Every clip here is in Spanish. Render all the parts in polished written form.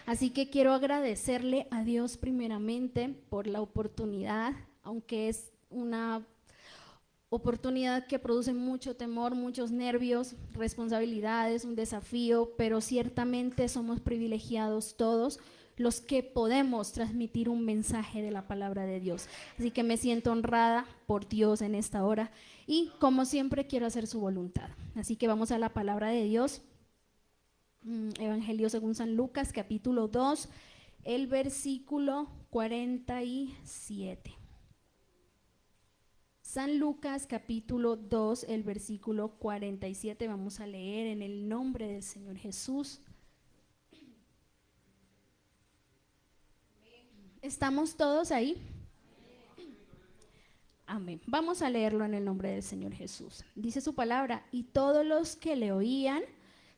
Así que quiero agradecerle a Dios primeramente por la oportunidad, aunque es una oportunidad que produce mucho temor, muchos nervios, responsabilidades, un desafío, pero ciertamente somos privilegiados todos los que podemos transmitir un mensaje de la palabra de Dios. Así que me siento honrada por Dios en esta hora y como siempre quiero hacer su voluntad. Así que vamos a la palabra de Dios. Evangelio según San Lucas, capítulo 2, el versículo 47. San Lucas capítulo 2, el versículo 47, vamos a leer en el nombre del Señor Jesús. ¿Estamos todos ahí? Amén. Vamos a leerlo en el nombre del Señor Jesús. Dice su palabra, y todos los que le oían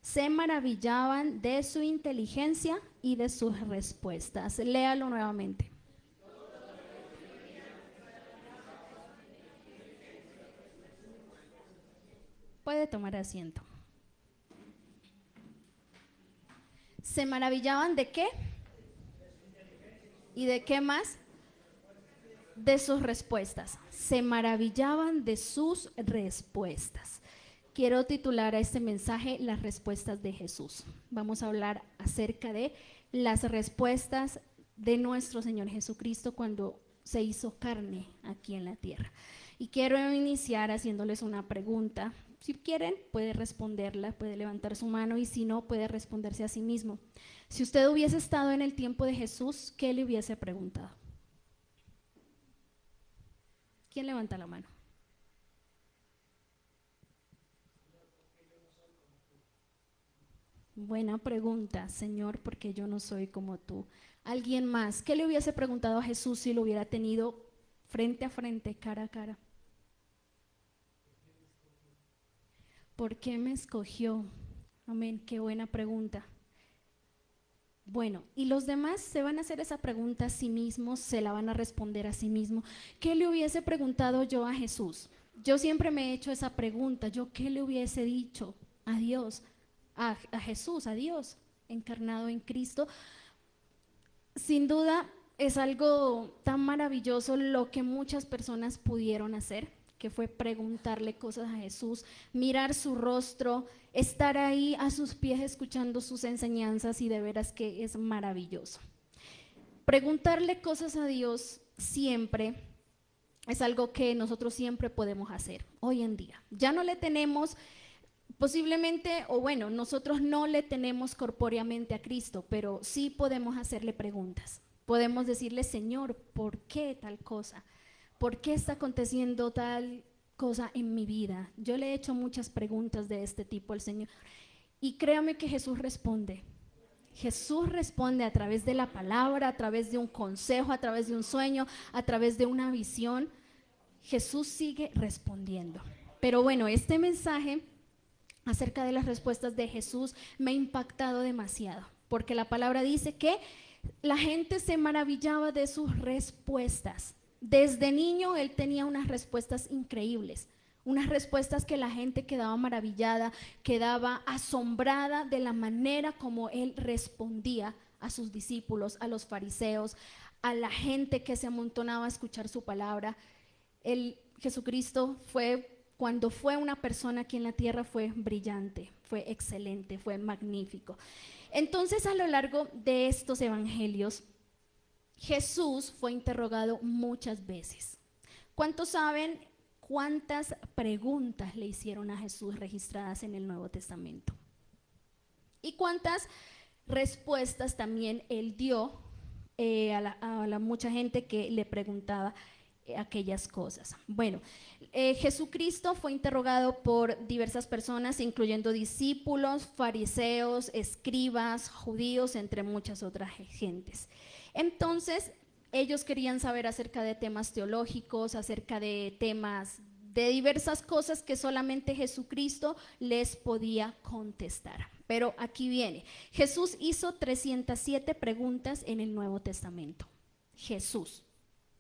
se maravillaban de su inteligencia y de sus respuestas. Léalo nuevamente. Puede tomar asiento. ¿Se maravillaban de qué? ¿Y de qué más? De sus respuestas. Se maravillaban de sus respuestas. Quiero titular a este mensaje las respuestas de Jesús. Vamos a hablar acerca de las respuestas de nuestro Señor Jesucristo cuando se hizo carne aquí en la tierra. Y quiero iniciar haciéndoles una pregunta. Si quieren, puede responderla, puede levantar su mano y si no, puede responderse a sí mismo. Si usted hubiese estado en el tiempo de Jesús, ¿qué le hubiese preguntado? ¿Quién levanta la mano? Buena pregunta, Señor, porque yo no soy como tú. ¿Alguien más? ¿Qué le hubiese preguntado a Jesús si lo hubiera tenido frente a frente, cara a cara? ¿Por qué me escogió? Amén, qué buena pregunta. Bueno, y los demás se van a hacer esa pregunta a sí mismos, se la van a responder a sí mismos. ¿Qué le hubiese preguntado yo a Jesús? Yo siempre me he hecho esa pregunta, ¿yo qué le hubiese dicho a Dios, a Jesús, a Dios encarnado en Cristo? Sin duda es algo tan maravilloso lo que muchas personas pudieron hacer, que fue preguntarle cosas a Jesús, mirar su rostro, estar ahí a sus pies escuchando sus enseñanzas, y de veras que es maravilloso. Preguntarle cosas a Dios siempre es algo que nosotros siempre podemos hacer hoy en día. Ya no le tenemos posiblemente, o bueno, nosotros no le tenemos corpóreamente a Cristo, pero sí podemos hacerle preguntas. Podemos decirle, Señor, ¿por qué tal cosa? ¿Por qué está aconteciendo tal cosa en mi vida? Yo le he hecho muchas preguntas de este tipo al Señor y créame que Jesús responde. Jesús responde a través de la palabra, a través de un consejo, a través de un sueño, a través de una visión. Jesús sigue respondiendo. Pero bueno, este mensaje acerca de las respuestas de Jesús me ha impactado demasiado, porque la palabra dice que la gente se maravillaba de sus respuestas. Desde niño él tenía unas respuestas increíbles, unas respuestas que la gente quedaba maravillada, quedaba asombrada de la manera como él respondía a sus discípulos, a los fariseos, a la gente que se amontonaba a escuchar su palabra. Jesucristo cuando fue una persona aquí en la tierra, fue brillante, fue excelente, fue magnífico. Entonces, a lo largo de estos evangelios, Jesús fue interrogado muchas veces. ¿Cuántos saben cuántas preguntas le hicieron a Jesús registradas en el Nuevo Testamento? ¿Y cuántas respuestas también él dio a la mucha gente que le preguntaba aquellas cosas? Bueno, Jesucristo fue interrogado por diversas personas, incluyendo discípulos, fariseos, escribas, judíos, entre muchas otras gentes. Entonces, ellos querían saber acerca de temas teológicos, acerca de temas de diversas cosas que solamente Jesucristo les podía contestar. Pero aquí viene, Jesús hizo 307 preguntas en el Nuevo Testamento. Jesús,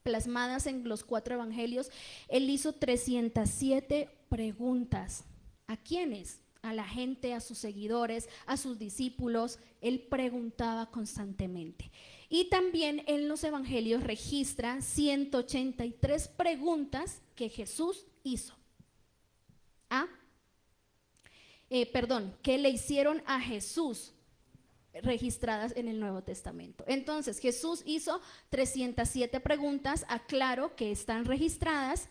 plasmadas en los 4 evangelios, él hizo 307 preguntas. ¿A quiénes? a la gente, a sus seguidores, a sus discípulos. Él preguntaba constantemente. Y también en los evangelios registra 183 preguntas que Jesús hizo. Que le hicieron a Jesús, registradas en el Nuevo Testamento. Entonces Jesús hizo 307 preguntas, aclaro que están registradas,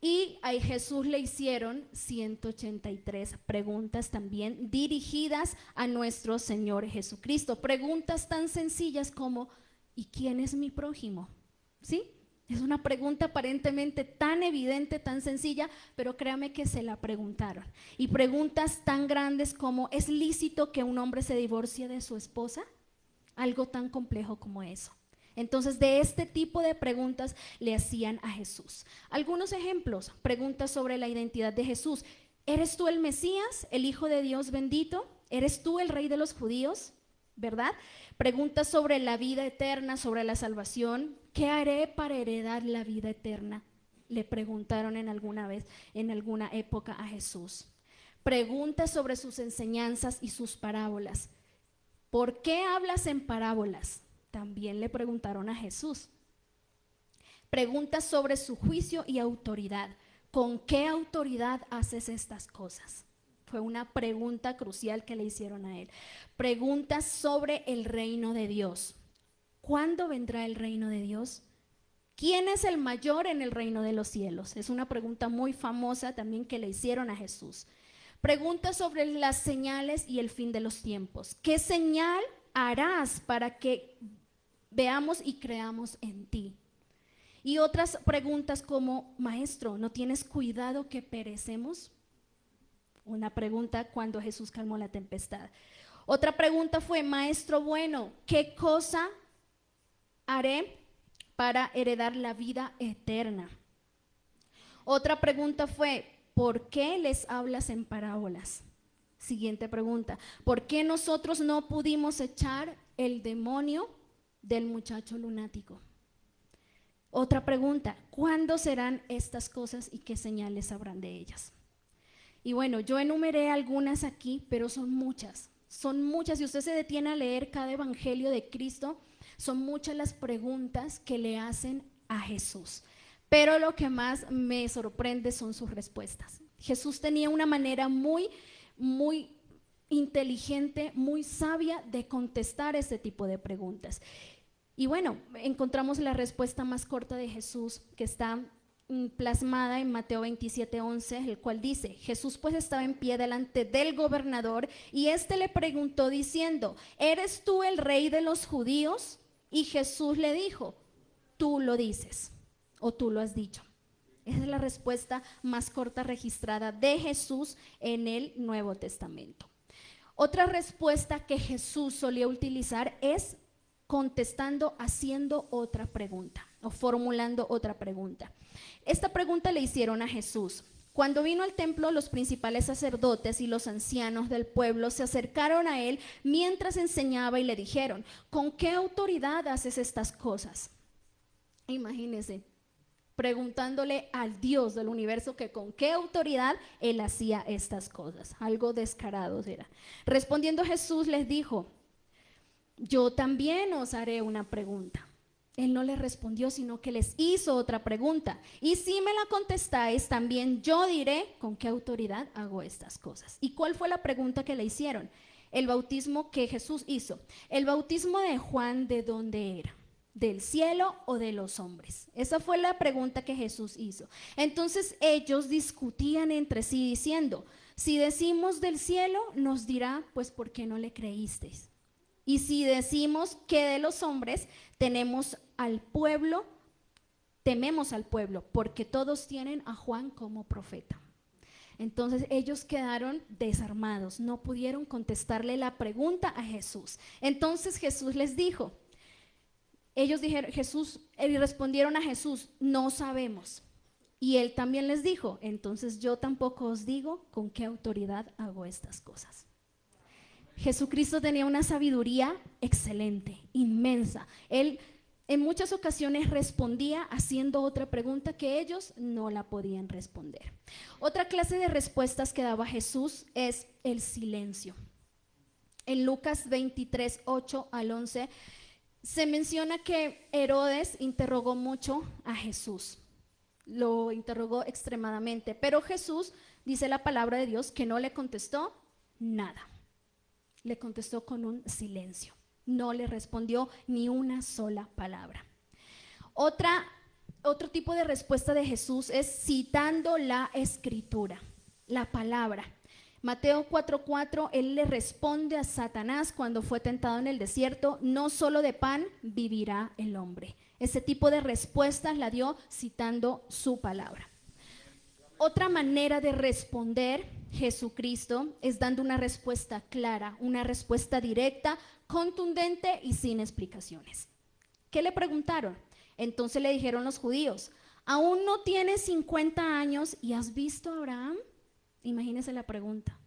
y a Jesús le hicieron 183 preguntas también dirigidas a nuestro Señor Jesucristo. Preguntas tan sencillas como ¿y quién es mi prójimo? ¿Sí? Es una pregunta aparentemente tan evidente, tan sencilla, pero créame que se la preguntaron. Y preguntas tan grandes como ¿es lícito que un hombre se divorcie de su esposa? Algo tan complejo como eso. Entonces, de este tipo de preguntas le hacían a Jesús. Algunos ejemplos, preguntas sobre la identidad de Jesús. ¿Eres tú el Mesías, el Hijo de Dios bendito? ¿Eres tú el Rey de los judíos? ¿Verdad? Preguntas sobre la vida eterna, sobre la salvación. ¿Qué haré para heredar la vida eterna? Le preguntaron en alguna vez, en alguna época a Jesús. Preguntas sobre sus enseñanzas y sus parábolas. ¿Por qué hablas en parábolas? También le preguntaron a Jesús. Preguntas sobre su juicio y autoridad. ¿Con qué autoridad haces estas cosas? Fue una pregunta crucial que le hicieron a él. Preguntas sobre el reino de Dios. ¿Cuándo vendrá el reino de Dios? ¿Quién es el mayor en el reino de los cielos? Es una pregunta muy famosa también que le hicieron a Jesús. Preguntas sobre las señales y el fin de los tiempos. ¿Qué señal harás para que veamos y creamos en ti? Y otras preguntas como, maestro, ¿no tienes cuidado que perecemos? Una pregunta cuando Jesús calmó la tempestad. Otra pregunta fue, maestro bueno, ¿qué cosa haré para heredar la vida eterna? Otra pregunta fue, ¿por qué les hablas en parábolas? Siguiente pregunta, ¿por qué nosotros no pudimos echar el demonio del muchacho lunático? Otra pregunta, ¿cuándo serán estas cosas y qué señales habrán de ellas? Y bueno, yo enumeré algunas aquí, pero son muchas. Si usted se detiene a leer cada evangelio de Cristo, son muchas las preguntas que le hacen a Jesús. Pero lo que más me sorprende son sus respuestas. Jesús tenía una manera muy inteligente, muy sabia de contestar este tipo de preguntas. Y bueno, encontramos la respuesta más corta de Jesús, que está plasmada en Mateo 27:11, el cual dice, Jesús pues estaba en pie delante del gobernador y éste le preguntó diciendo, ¿eres tú el rey de los judíos? Y Jesús le dijo, tú lo dices o tú lo has dicho. Esa es la respuesta más corta registrada de Jesús en el Nuevo Testamento. Otra respuesta que Jesús solía utilizar es contestando, haciendo otra pregunta o formulando otra pregunta. Esta pregunta le hicieron a Jesús. Cuando vino al templo, los principales sacerdotes y los ancianos del pueblo se acercaron a él mientras enseñaba y le dijeron, ¿con qué autoridad haces estas cosas? Imagínense, preguntándole al Dios del universo que con qué autoridad él hacía estas cosas. Algo descarado era. Respondiendo Jesús les dijo, yo también os haré una pregunta. Él no les respondió, sino que les hizo otra pregunta. Y si me la contestáis, también yo diré con qué autoridad hago estas cosas. ¿Y cuál fue la pregunta que le hicieron? El bautismo que Jesús hizo. El bautismo de Juan, ¿de dónde era? ¿Del cielo o de los hombres? Esa fue la pregunta que Jesús hizo. Entonces ellos discutían entre sí diciendo, si decimos del cielo, nos dirá, pues ¿por qué no le creísteis? Y si decimos que de los hombres, tememos al pueblo, porque todos tienen a Juan como profeta. Entonces ellos quedaron desarmados, no pudieron contestarle la pregunta a Jesús. Entonces Jesús les dijo, respondieron a Jesús, no sabemos. Y él también les dijo, entonces yo tampoco os digo con qué autoridad hago estas cosas. Jesucristo tenía una sabiduría excelente, inmensa. Él en muchas ocasiones respondía haciendo otra pregunta que ellos no la podían responder. Otra clase de respuestas que daba Jesús es el silencio. En Lucas 23, 8 al 11, se menciona que Herodes interrogó mucho a Jesús. Lo interrogó extremadamente, pero Jesús, dice la palabra de Dios, que no le contestó nada. Le contestó con un silencio. No le respondió ni una sola palabra. Otro tipo de respuesta de Jesús es citando la escritura, la palabra. Mateo 4:4, él le responde a Satanás cuando fue tentado en el desierto: no solo de pan vivirá el hombre. Ese tipo de respuestas la dio citando su palabra. Otra manera de responder Jesucristo es dando una respuesta clara, una respuesta directa, contundente y sin explicaciones. ¿Qué le preguntaron? Entonces le dijeron los judíos: ¿aún no tienes 50 años y has visto a Abraham? Imagínense la pregunta.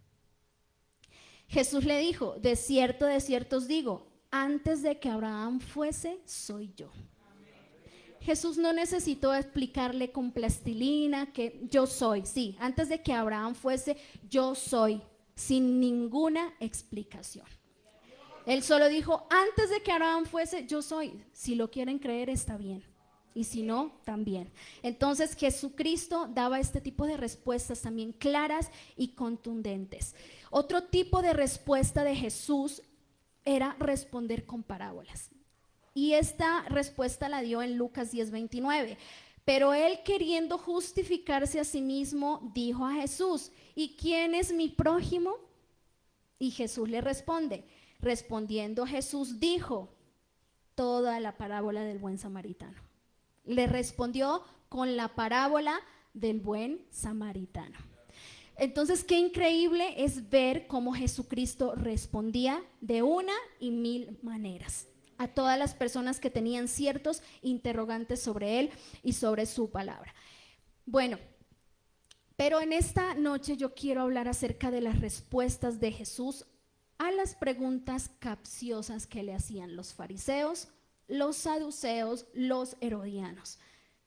Jesús le dijo: de cierto os digo, antes de que Abraham fuese, soy yo. Jesús no necesitó explicarle con plastilina que yo soy. Sí, antes de que Abraham fuese, yo soy, sin ninguna explicación. Él solo dijo: antes de que Abraham fuese, yo soy. Si lo quieren creer, está bien. Y si no, también. Entonces Jesucristo daba este tipo de respuestas también claras y contundentes. Otro tipo de respuesta de Jesús era responder con parábolas. Y esta respuesta la dio en Lucas 10:29. Pero él, queriendo justificarse a sí mismo, dijo a Jesús: ¿y quién es mi prójimo? Y Jesús le responde. Respondiendo Jesús dijo toda la parábola del buen samaritano. Le respondió con la parábola del buen samaritano. Entonces, qué increíble es ver cómo Jesucristo respondía de una y mil maneras a todas las personas que tenían ciertos interrogantes sobre él y sobre su palabra. Bueno, pero en esta noche yo quiero hablar acerca de las respuestas de Jesús a las preguntas capciosas que le hacían los fariseos, los saduceos, los herodianos.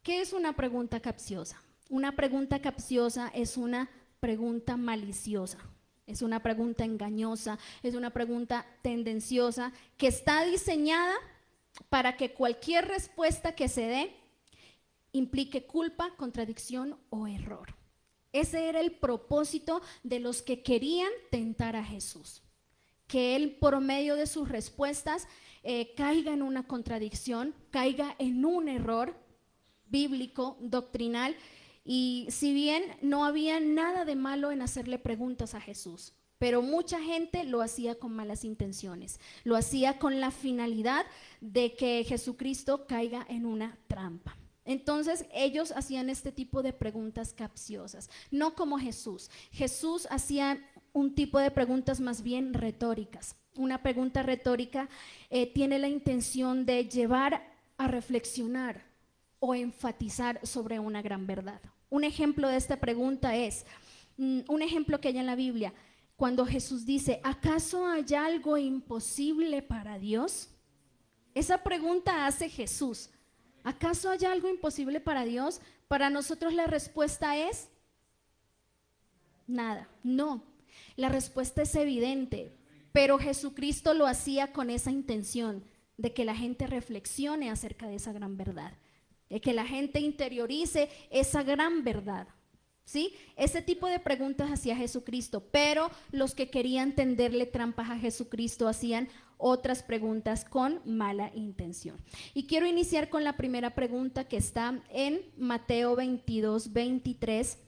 ¿Qué es una pregunta capciosa? Una pregunta capciosa es una pregunta maliciosa, es una pregunta engañosa, es una pregunta tendenciosa que está diseñada para que cualquier respuesta que se dé implique culpa, contradicción o error. Ese era el propósito de los que querían tentar a Jesús, que él por medio de sus respuestas caiga en una contradicción, caiga en un error bíblico, doctrinal. Y si bien no había nada de malo en hacerle preguntas a Jesús, pero mucha gente lo hacía con malas intenciones, lo hacía con la finalidad de que Jesucristo caiga en una trampa. Entonces ellos hacían este tipo de preguntas capciosas, no como Jesús. Jesús hacía un tipo de preguntas más bien retóricas. Una pregunta retórica tiene la intención de llevar a reflexionar o enfatizar sobre una gran verdad. Un ejemplo de esta pregunta es, un ejemplo que hay en la Biblia, cuando Jesús dice: ¿acaso hay algo imposible para Dios? Esa pregunta hace Jesús. ¿Acaso hay algo imposible para Dios? Para nosotros la respuesta es nada, no. La respuesta es evidente, pero Jesucristo lo hacía con esa intención de que la gente reflexione acerca de esa gran verdad, de que la gente interiorice esa gran verdad, ¿sí? Ese tipo de preguntas hacía Jesucristo, pero los que querían tenderle trampas a Jesucristo hacían otras preguntas con mala intención. Y quiero iniciar con la primera pregunta que está en Mateo 22:23.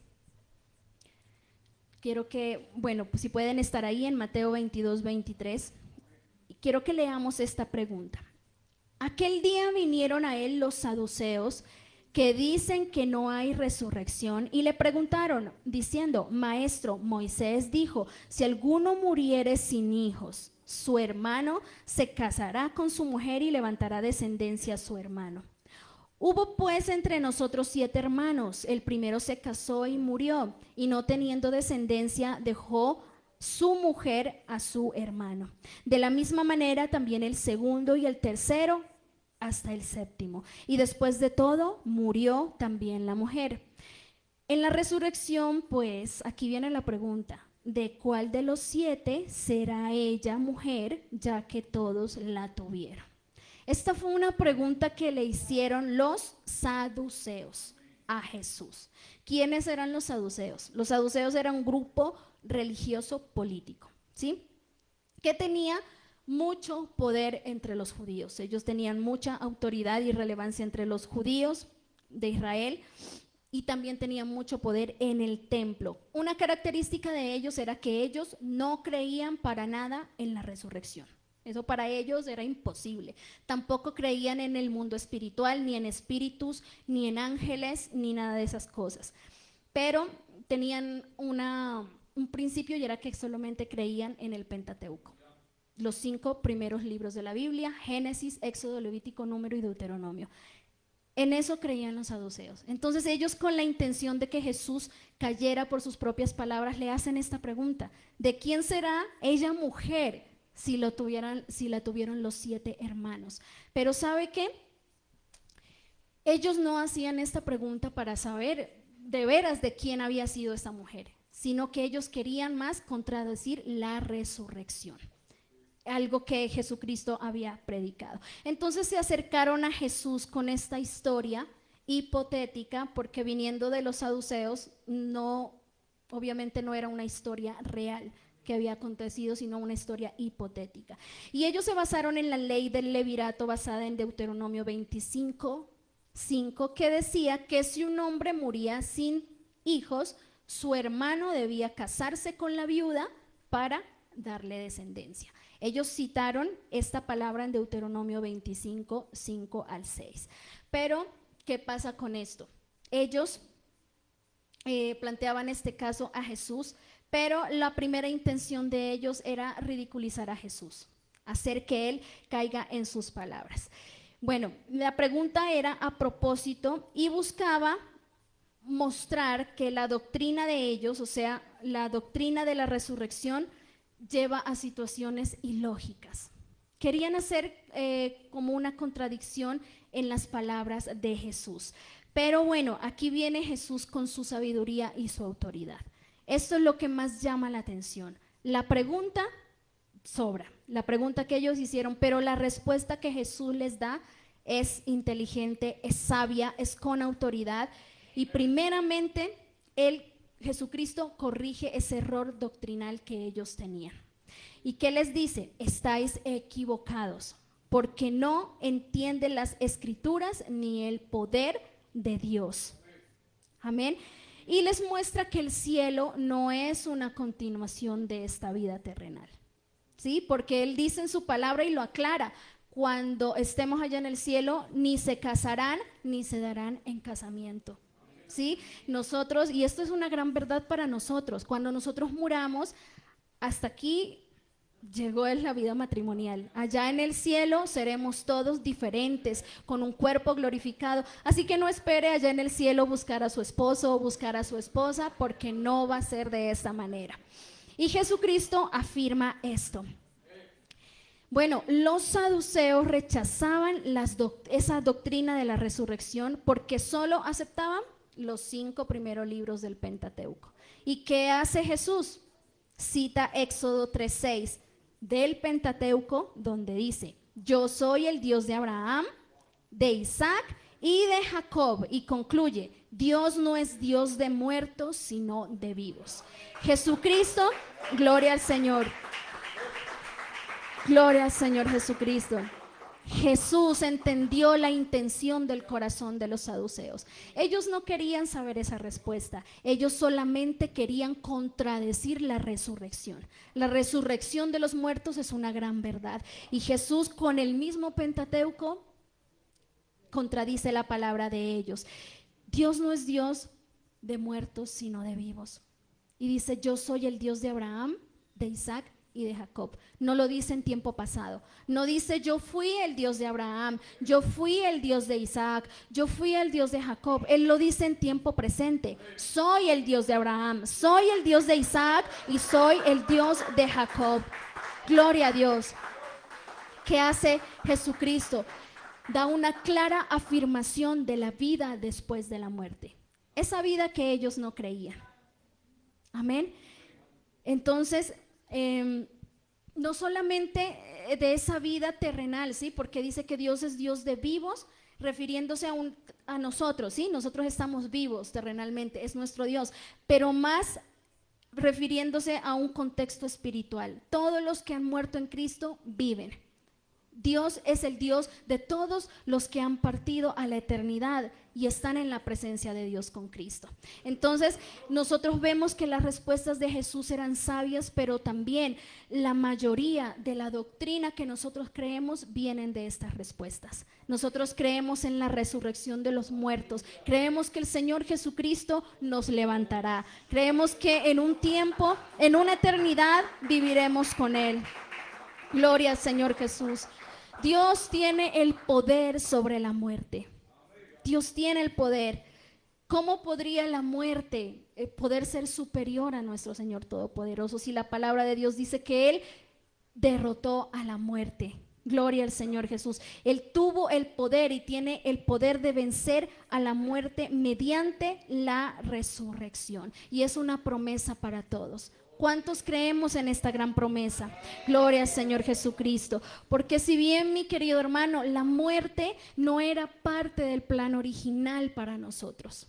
Quiero que, bueno, pues si pueden estar ahí en Mateo 22:23, quiero que leamos esta pregunta. Aquel día vinieron a él los saduceos, que dicen que no hay resurrección, y le preguntaron, diciendo: Maestro, Moisés dijo: si alguno muriere sin hijos, su hermano se casará con su mujer y levantará descendencia a su hermano. Hubo pues entre nosotros 7 hermanos. El primero se casó y murió, y no teniendo descendencia dejó su mujer a su hermano. De la misma manera también el segundo y el tercero. hasta el séptimo. Y después de todo, murió también la mujer. En la resurrección, pues, aquí viene la pregunta, ¿de cuál de los 7 será ella mujer, ya que todos la tuvieron? Esta fue una pregunta que le hicieron los saduceos a Jesús. ¿Quiénes eran los saduceos? Los saduceos eran un grupo religioso político, ¿sí? Que tenía mucho poder entre los judíos. Ellos tenían mucha autoridad y relevancia entre los judíos de Israel y también tenían mucho poder en el templo. Una característica de ellos era que ellos no creían para nada en la resurrección. Eso para ellos era imposible. Tampoco creían en el mundo espiritual, ni en espíritus, ni en ángeles, ni nada de esas cosas. Pero tenían un principio y era que solamente creían en el Pentateuco. Los 5 primeros libros de la Biblia, Génesis, Éxodo, Levítico, Número y Deuteronomio. En eso creían los saduceos. Entonces ellos, con la intención de que Jesús cayera por sus propias palabras, le hacen esta pregunta: ¿de quién será ella mujer si la tuvieron los 7 hermanos? Pero ¿sabe qué? Ellos no hacían esta pregunta para saber de veras de quién había sido esta mujer, sino que ellos querían más contradecir la resurrección, algo que Jesucristo había predicado. Entonces se acercaron a Jesús con esta historia hipotética, porque viniendo de los saduceos, obviamente no era una historia real que había acontecido, sino una historia hipotética. Y ellos se basaron en la ley del levirato basada en Deuteronomio 25:5, que decía que si un hombre moría sin hijos, su hermano debía casarse con la viuda para darle descendencia. Ellos citaron esta palabra en Deuteronomio 25:5 al 6. Pero, ¿qué pasa con esto? Ellos planteaban este caso a Jesús, pero la primera intención de ellos era ridiculizar a Jesús, hacer que él caiga en sus palabras. Bueno, la pregunta era a propósito y buscaba mostrar que la doctrina de ellos, o sea, la doctrina de la resurrección, lleva a situaciones ilógicas. Querían hacer como una contradicción en las palabras de Jesús. Pero bueno, aquí viene Jesús con su sabiduría y su autoridad. Esto es lo que más llama la atención. La pregunta sobra, la pregunta que ellos hicieron, pero la respuesta que Jesús les da es inteligente, es sabia, es con autoridad. Y primeramente, Jesucristo corrige ese error doctrinal que ellos tenían. ¿Y qué les dice? Estáis equivocados, porque no entienden las escrituras ni el poder de Dios. Amén. Y les muestra que el cielo no es una continuación de esta vida terrenal, ¿sí? Porque Él dice en su palabra y lo aclara: cuando estemos allá en el cielo, ni se casarán ni se darán en casamiento. ¿Sí? Nosotros, y esto es una gran verdad para nosotros, cuando nosotros muramos, hasta aquí llegó la vida matrimonial. Allá en el cielo seremos todos diferentes, con un cuerpo glorificado. Así que no espere allá en el cielo buscar a su esposo o buscar a su esposa, porque no va a ser de esta manera. Y Jesucristo afirma esto. Bueno, los saduceos rechazaban esa doctrina de la resurrección porque solo aceptaban los 5 primeros libros del Pentateuco. ¿Y qué hace Jesús? Cita Éxodo 3:6 del Pentateuco, donde dice: yo soy el Dios de Abraham, de Isaac y de Jacob. Y concluye: Dios no es Dios de muertos, sino de vivos. Jesucristo, gloria al Señor. Gloria al Señor Jesucristo. Jesús entendió la intención del corazón de los saduceos. Ellos no querían saber esa respuesta. Ellos solamente querían contradecir la resurrección. La resurrección de los muertos es una gran verdad. Y Jesús, con el mismo Pentateuco, contradice la palabra de ellos. Dios no es Dios de muertos, sino de vivos. Y dice: yo soy el Dios de Abraham, de Isaac y de Jacob. No lo dice en tiempo pasado. No dice: yo fui el Dios de Abraham, yo fui el Dios de Isaac, yo fui el Dios de Jacob. Él lo dice en tiempo presente: soy el Dios de Abraham, soy el Dios de Isaac y soy el Dios de Jacob. Gloria a Dios. ¿Qué hace Jesucristo? da una clara afirmación de la vida después de la muerte. Esa vida que ellos no creían. Amén. Entonces, no solamente de esa vida terrenal, ¿sí? Porque dice que Dios es Dios de vivos, refiriéndose a nosotros, ¿sí? Nosotros estamos vivos terrenalmente, es nuestro Dios, pero más refiriéndose a un contexto espiritual. Todos los que han muerto en Cristo viven. Dios es el Dios de todos los que han partido a la eternidad y están en la presencia de Dios con Cristo. Entonces, nosotros vemos que las respuestas de Jesús eran sabias, pero también la mayoría de la doctrina que nosotros creemos vienen de estas respuestas. Nosotros creemos en la resurrección de los muertos, creemos que el Señor Jesucristo nos levantará, creemos que en un tiempo, en una eternidad, viviremos con Él. Gloria al Señor Jesús. Dios tiene el poder sobre la muerte. Dios tiene el poder. ¿Cómo podría la muerte poder ser superior a nuestro Señor Todopoderoso si la palabra de Dios dice que Él derrotó a la muerte? Gloria al Señor Jesús. Él tuvo el poder y tiene el poder de vencer a la muerte mediante la resurrección. Y es una promesa para todos. ¿Cuántos creemos en esta gran promesa? Gloria al Señor Jesucristo. Porque si bien, mi querido hermano, la muerte no era parte del plan original para nosotros.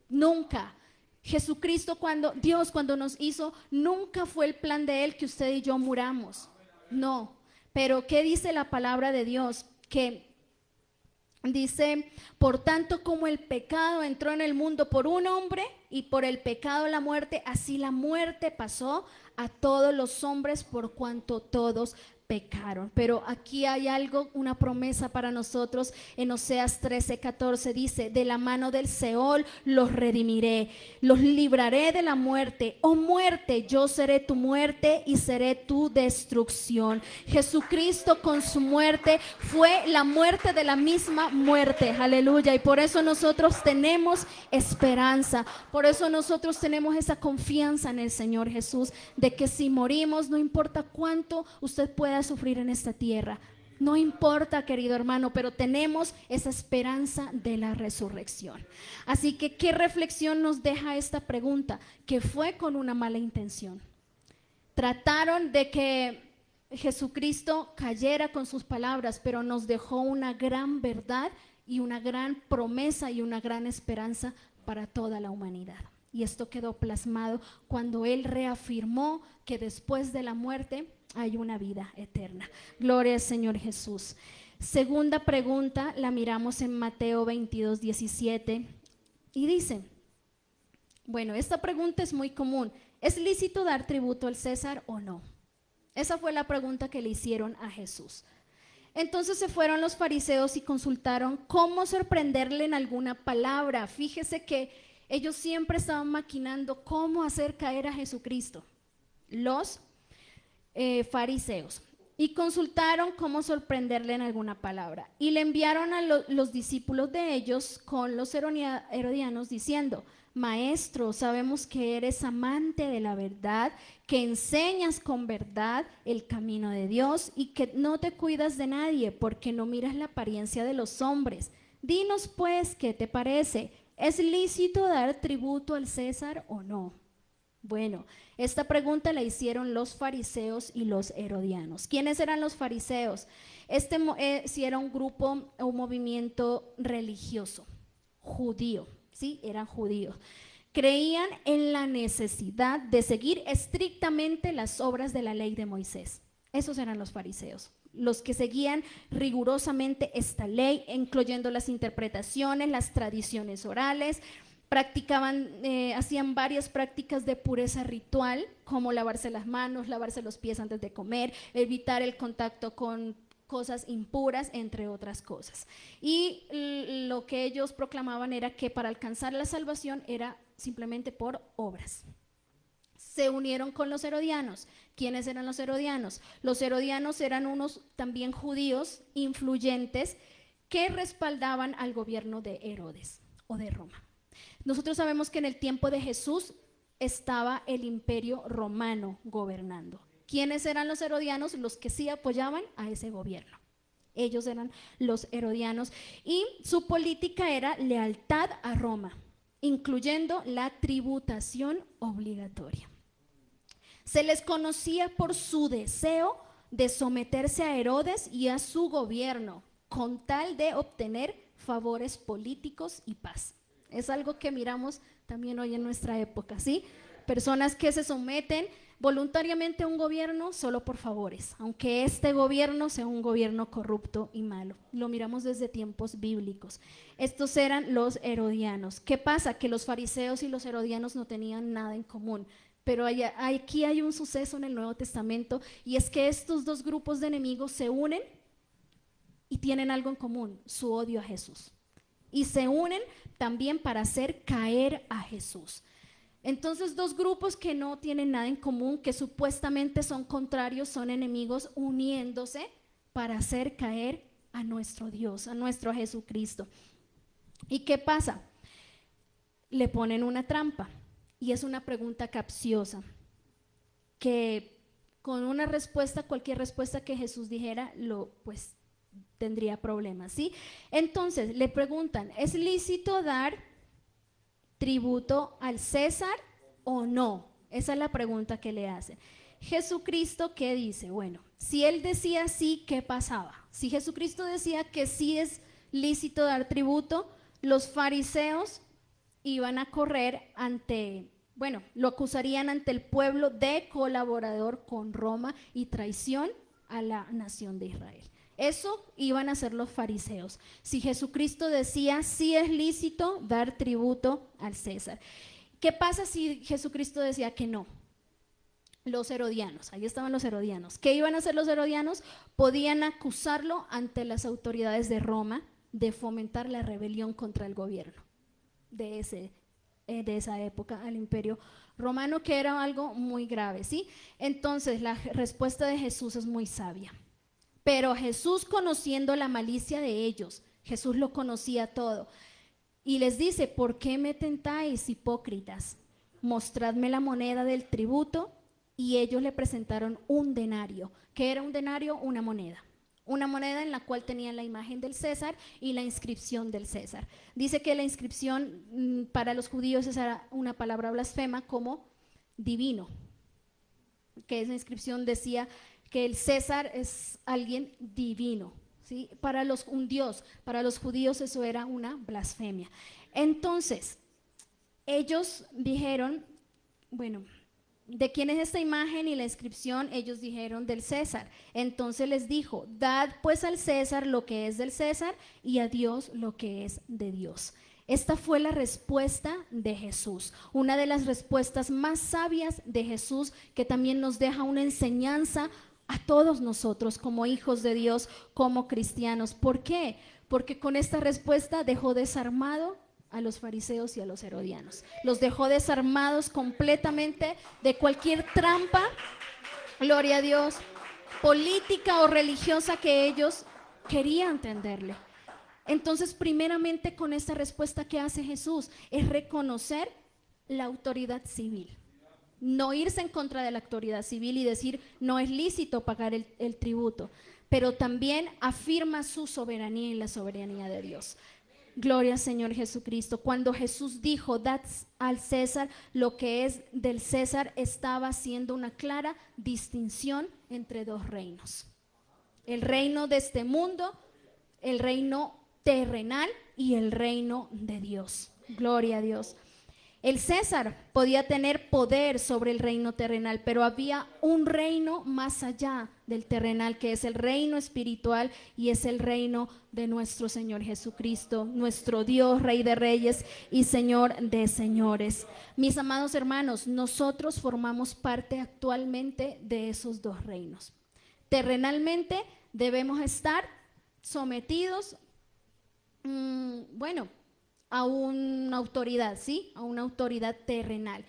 Nunca. Jesucristo, Dios cuando nos hizo, nunca fue el plan de Él que usted y yo muramos. No. Pero ¿qué dice la palabra de Dios? Que dice, por tanto como el pecado entró en el mundo por un hombre y por el pecado la muerte, así la muerte pasó a todos los hombres por cuanto todos pecaron. Pero aquí hay algo, una promesa para nosotros. En Oseas 13:14 dice, de la mano del Seol los redimiré, los libraré de la muerte. Oh muerte, yo seré tu muerte y seré tu destrucción. Jesucristo con su muerte fue la muerte de la misma muerte, aleluya. Y por eso nosotros tenemos esperanza, por eso nosotros tenemos esa confianza en el Señor Jesús, de que si morimos, no importa cuánto usted pueda sufrir en esta tierra, no importa, querido hermano, pero tenemos esa esperanza de la resurrección. Así que, ¿qué reflexión nos deja esta pregunta? Que fue con una mala intención. Trataron de que Jesucristo cayera con sus palabras, pero nos dejó una gran verdad y una gran promesa y una gran esperanza para toda la humanidad. Y esto quedó plasmado cuando Él reafirmó que después de la muerte hay una vida eterna. Gloria al Señor Jesús. Segunda pregunta la miramos en Mateo 22:17 y dice, bueno, esta pregunta es muy común. ¿Es lícito dar tributo al César o no? Esa fue la pregunta que le hicieron a Jesús. Entonces se fueron los fariseos y consultaron cómo sorprenderle en alguna palabra. Fíjese que ellos siempre estaban maquinando cómo hacer caer a Jesucristo. Los fariseos, y consultaron cómo sorprenderle en alguna palabra, y le enviaron a los discípulos de ellos con los herodianos diciendo, maestro, sabemos que eres amante de la verdad, que enseñas con verdad el camino de Dios y que no te cuidas de nadie porque no miras la apariencia de los hombres. Dinos pues, ¿qué te parece? ¿Es lícito dar tributo al César o no? Bueno, esta pregunta la hicieron los fariseos y los herodianos. ¿Quiénes eran los fariseos? Sí era un grupo, un movimiento religioso, judío, ¿sí? Eran judíos. Creían en la necesidad de seguir estrictamente las obras de la ley de Moisés. Esos eran los fariseos, los que seguían rigurosamente esta ley, incluyendo las interpretaciones, las tradiciones orales. Practicaban, hacían varias prácticas de pureza ritual, como lavarse las manos, lavarse los pies antes de comer, evitar el contacto con cosas impuras, entre otras cosas. Y lo que ellos proclamaban era que para alcanzar la salvación era simplemente por obras. Se unieron con los herodianos. ¿Quiénes eran los herodianos? Los herodianos eran unos también judíos influyentes que respaldaban al gobierno de Herodes o de Roma. Nosotros sabemos que en el tiempo de Jesús estaba el imperio romano gobernando. ¿Quiénes eran los herodianos? Los que sí apoyaban a ese gobierno. Ellos eran los herodianos y su política era lealtad a Roma, incluyendo la tributación obligatoria. Se les conocía por su deseo de someterse a Herodes y a su gobierno, con tal de obtener favores políticos y paz. Es algo que miramos también hoy en nuestra época, ¿sí? Personas que se someten voluntariamente a un gobierno solo por favores, aunque este gobierno sea un gobierno corrupto y malo. Lo miramos desde tiempos bíblicos. Estos eran los herodianos. ¿Qué pasa? Que los fariseos y los herodianos no tenían nada en común. Pero aquí hay un suceso en el Nuevo Testamento, y es que estos dos grupos de enemigos se unen y tienen algo en común: su odio a Jesús. Y se unen también para hacer caer a Jesús. Entonces, dos grupos que no tienen nada en común, que supuestamente son contrarios, son enemigos, uniéndose para hacer caer a nuestro Dios, a nuestro Jesucristo. ¿Y qué pasa? Le ponen una trampa, y es una pregunta capciosa, que con una respuesta, cualquier respuesta que Jesús dijera, pues tendría problemas, ¿sí? Entonces le preguntan: ¿es lícito dar tributo al César o no? Esa es la pregunta que le hacen. Jesucristo, ¿qué dice? Bueno, si él decía sí, ¿qué pasaba? Si Jesucristo decía que sí es lícito dar tributo, los fariseos iban a correr lo acusarían ante el pueblo de colaborador con Roma y traición a la nación de Israel. Eso iban a hacer los fariseos. Si Jesucristo decía sí es lícito dar tributo al César. ¿Qué pasa si Jesucristo decía que no? Los herodianos, ahí estaban los herodianos. ¿Qué iban a hacer los herodianos? Podían acusarlo ante las autoridades de Roma de fomentar la rebelión contra el gobierno de esa época, al imperio romano, que era algo muy grave, ¿sí? Entonces la respuesta de Jesús es muy sabia. Pero Jesús, conociendo la malicia de ellos, Jesús lo conocía todo, y les dice: ¿por qué me tentáis, hipócritas? Mostradme la moneda del tributo. Y ellos le presentaron un denario. ¿Qué era un denario? Una moneda en la cual tenían la imagen del César y la inscripción del César. Dice que la inscripción para los judíos era una palabra blasfema como divino, que esa inscripción decía que el César es alguien divino, ¿sí? Un dios, para los judíos eso era una blasfemia. Entonces, ellos dijeron, bueno, ¿de quién es esta imagen y la inscripción? Ellos dijeron: del César. Entonces les dijo: dad pues al César lo que es del César y a Dios lo que es de Dios. Esta fue la respuesta de Jesús, una de las respuestas más sabias de Jesús, que también nos deja una enseñanza a todos nosotros como hijos de Dios, como cristianos. ¿Por qué? Porque con esta respuesta dejó desarmado a los fariseos y a los herodianos. Los dejó desarmados completamente de cualquier trampa, gloria a Dios, política o religiosa que ellos querían tenderle. Entonces, primeramente, con esta respuesta que hace Jesús es reconocer la autoridad civil. No irse en contra de la autoridad civil y decir no es lícito pagar el tributo, pero también afirma su soberanía y la soberanía de Dios. Gloria al Señor Jesucristo. Cuando Jesús dijo: dad al César lo que es del César, estaba haciendo una clara distinción entre dos reinos: el reino de este mundo, el reino terrenal, y el reino de Dios. Gloria a Dios. El César podía tener poder sobre el reino terrenal, pero había un reino más allá del terrenal, que es el reino espiritual, y es el reino de nuestro Señor Jesucristo, nuestro Dios, Rey de Reyes y Señor de Señores. Mis amados hermanos, nosotros formamos parte actualmente de esos dos reinos. Terrenalmente debemos estar sometidos, a una autoridad, ¿sí? A una autoridad terrenal.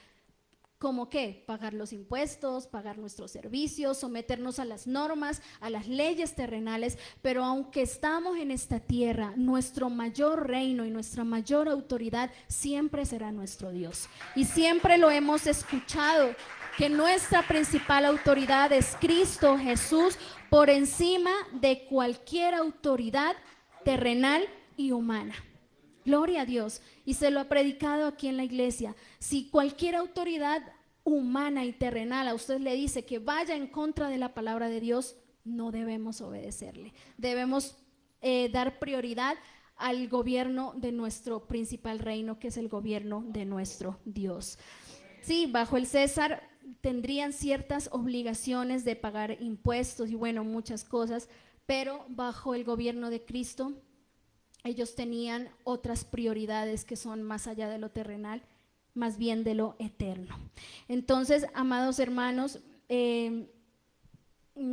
¿Cómo qué? Pagar los impuestos, pagar nuestros servicios, someternos a las normas, a las leyes terrenales. Pero aunque estamos en esta tierra, nuestro mayor reino y nuestra mayor autoridad siempre será nuestro Dios. Y siempre lo hemos escuchado que nuestra principal autoridad es Cristo Jesús por encima de cualquier autoridad terrenal y humana. Gloria a Dios. Y se lo ha predicado aquí en la iglesia. Si cualquier autoridad humana y terrenal a usted le dice que vaya en contra de la palabra de Dios, no debemos obedecerle. Debemos dar prioridad al gobierno de nuestro principal reino, que es el gobierno de nuestro Dios. Sí, bajo el César tendrían ciertas obligaciones de pagar impuestos y bueno, muchas cosas, pero bajo el gobierno de Cristo ellos tenían otras prioridades que son más allá de lo terrenal, más bien de lo eterno. Entonces, amados hermanos,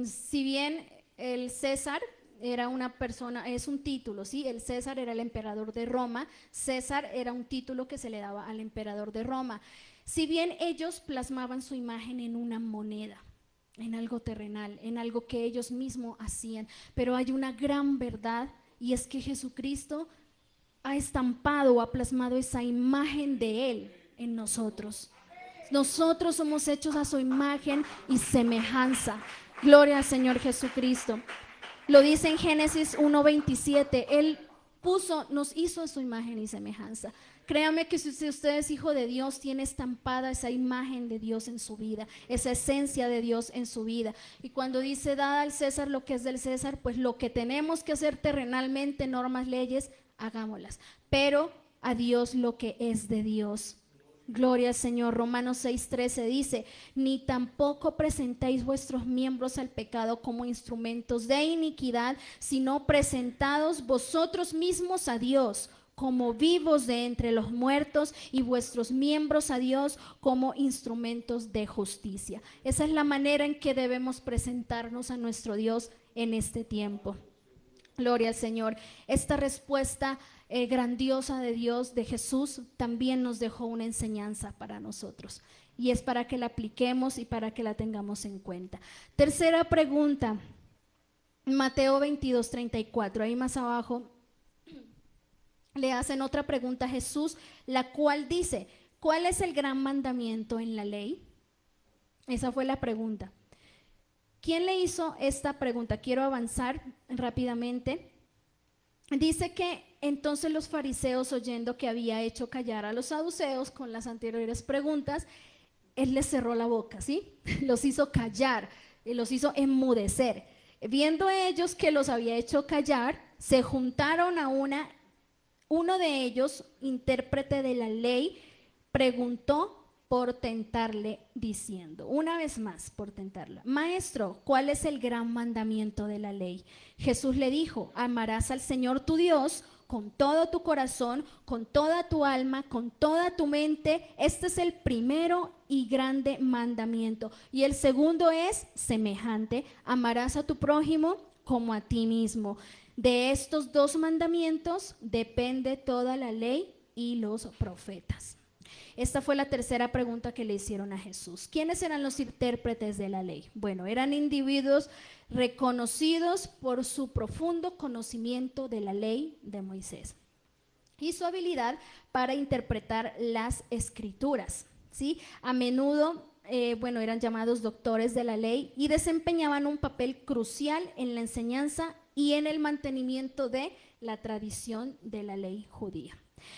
si bien el César era una persona, es un título, ¿sí? El César era el emperador de Roma. César era un título que se le daba al emperador de Roma. Si bien ellos plasmaban su imagen en una moneda, en algo terrenal, en algo que ellos mismos hacían, pero hay una gran verdad, y es que Jesucristo ha estampado o ha plasmado esa imagen de Él en nosotros. Nosotros somos hechos a su imagen y semejanza. Gloria al Señor Jesucristo. Lo dice en Génesis 1:27, Él nos hizo a su imagen y semejanza. Créame que si usted es hijo de Dios, tiene estampada esa imagen de Dios en su vida, esa esencia de Dios en su vida. Y cuando dice, dad al César lo que es del César, pues lo que tenemos que hacer terrenalmente, normas, leyes, hagámoslas. Pero a Dios lo que es de Dios. Gloria al Señor. Romanos 6:13 dice, ni tampoco presentéis vuestros miembros al pecado como instrumentos de iniquidad, sino presentados vosotros mismos a Dios como vivos de entre los muertos y vuestros miembros a Dios como instrumentos de justicia. Esa es la manera en que debemos presentarnos a nuestro Dios en este tiempo. Gloria al Señor. Esta respuesta grandiosa de Dios, de Jesús, también nos dejó una enseñanza para nosotros. Y es para que la apliquemos y para que la tengamos en cuenta. Tercera pregunta, Mateo 22:34, ahí más abajo le hacen otra pregunta a Jesús, la cual dice, ¿cuál es el gran mandamiento en la ley? Esa fue la pregunta. ¿Quién le hizo esta pregunta? Quiero avanzar rápidamente. Dice que entonces los fariseos, oyendo que había hecho callar a los saduceos con las anteriores preguntas, él les cerró la boca, ¿sí? Los hizo callar, los hizo enmudecer. Viendo ellos que los había hecho callar, se juntaron a uno de ellos, intérprete de la ley, preguntó por tentarle diciendo, una vez más por tentarla, maestro, ¿cuál es el gran mandamiento de la ley? Jesús le dijo, amarás al Señor tu Dios con todo tu corazón, con toda tu alma, con toda tu mente. Este es el primero y grande mandamiento. Y el segundo es semejante, amarás a tu prójimo como a ti mismo. De estos dos mandamientos depende toda la ley y los profetas. Esta fue la tercera pregunta que le hicieron a Jesús. ¿Quiénes eran los intérpretes de la ley? Bueno, eran individuos reconocidos por su profundo conocimiento de la ley de Moisés y su habilidad para interpretar las escrituras, ¿sí? A menudo, eran llamados doctores de la ley y desempeñaban un papel crucial en la enseñanza y en el mantenimiento de la tradición de la ley judía.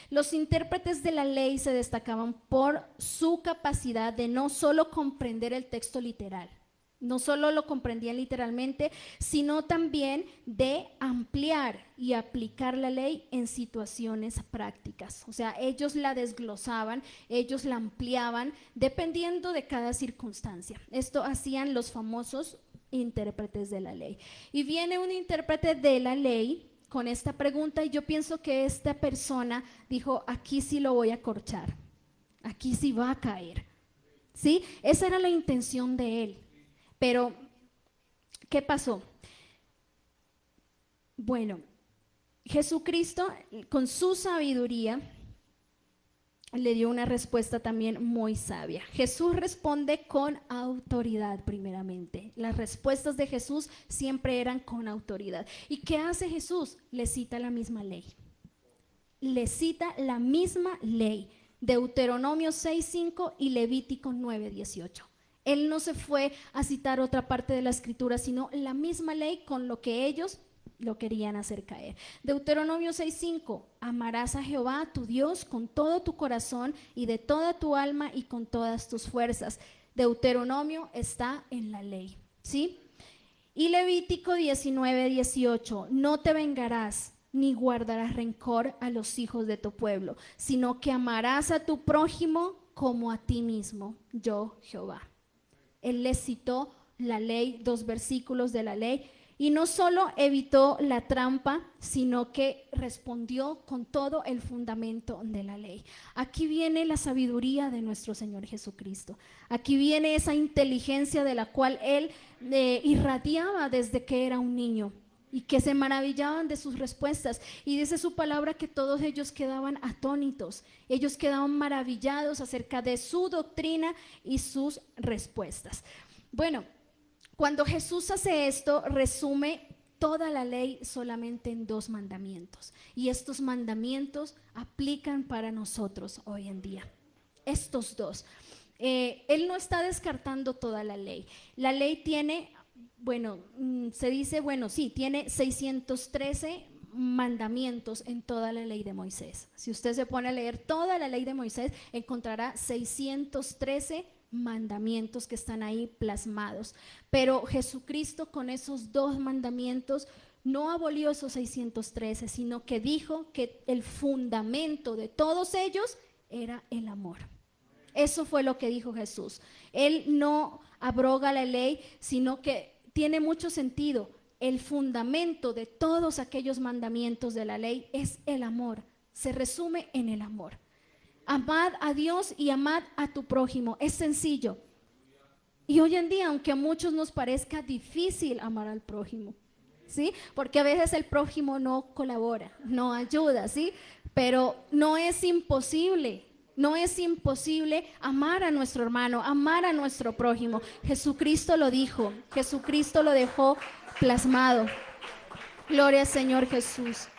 Los intérpretes de la ley se destacaban por su capacidad de no solo comprender el texto literal, no solo lo comprendían literalmente, sino también de ampliar y aplicar la ley en situaciones prácticas. O sea, ellos la desglosaban, ellos la ampliaban dependiendo de cada circunstancia. Esto hacían los famosos intérpretes de la ley. Y viene un intérprete de la ley con esta pregunta y yo pienso que esta persona dijo, aquí sí lo voy a corchar, aquí sí va a caer, ¿sí? Esa era la intención de él. Pero, ¿qué pasó? Bueno, Jesucristo con su sabiduría le dio una respuesta también muy sabia. Jesús responde con autoridad primeramente. Las respuestas de Jesús siempre eran con autoridad. ¿Y qué hace Jesús? Le cita la misma ley. Le cita la misma ley. Deuteronomio 6:5 y Levítico 9:18. Él no se fue a citar otra parte de la escritura, sino la misma ley con lo que ellos lo querían hacer caer. Deuteronomio 6:5, amarás a Jehová tu Dios con todo tu corazón y de toda tu alma y con todas tus fuerzas. Deuteronomio está en la ley, ¿sí? Y Levítico 19:18, no te vengarás ni guardarás rencor a los hijos de tu pueblo, sino que amarás a tu prójimo como a ti mismo, yo Jehová. Él les citó la ley, 2 versículos de la ley, y no solo evitó la trampa, sino que respondió con todo el fundamento de la ley. Aquí viene la sabiduría de nuestro Señor Jesucristo. Aquí viene esa inteligencia de la cual Él irradiaba desde que era un niño y que se maravillaban de sus respuestas. Y dice su palabra que todos ellos quedaban atónitos, ellos quedaban maravillados acerca de su doctrina y sus respuestas. Bueno, cuando Jesús hace esto, resume toda la ley solamente en 2 mandamientos. Y estos mandamientos aplican para nosotros hoy en día. Estos 2. Él no está descartando toda la ley. La ley tiene, se dice, sí, tiene 613 mandamientos en toda la ley de Moisés. Si usted se pone a leer toda la ley de Moisés, encontrará 613 mandamientos que están ahí plasmados. Pero Jesucristo con esos 2 mandamientos no abolió esos 613, sino que dijo que el fundamento de todos ellos era el amor. Eso fue lo que dijo Jesús. Él no abroga la ley, sino que tiene mucho sentido. El fundamento de todos aquellos mandamientos de la ley es el amor. Se resume en el amor. Amad a Dios y amad a tu prójimo. Es sencillo. Y hoy en día, aunque a muchos nos parezca difícil amar al prójimo, ¿sí? Porque a veces el prójimo no colabora, no ayuda, ¿sí? Pero no es imposible. No es imposible amar a nuestro hermano, amar a nuestro prójimo. Jesucristo lo dijo, Jesucristo lo dejó plasmado. Gloria al Señor Jesús.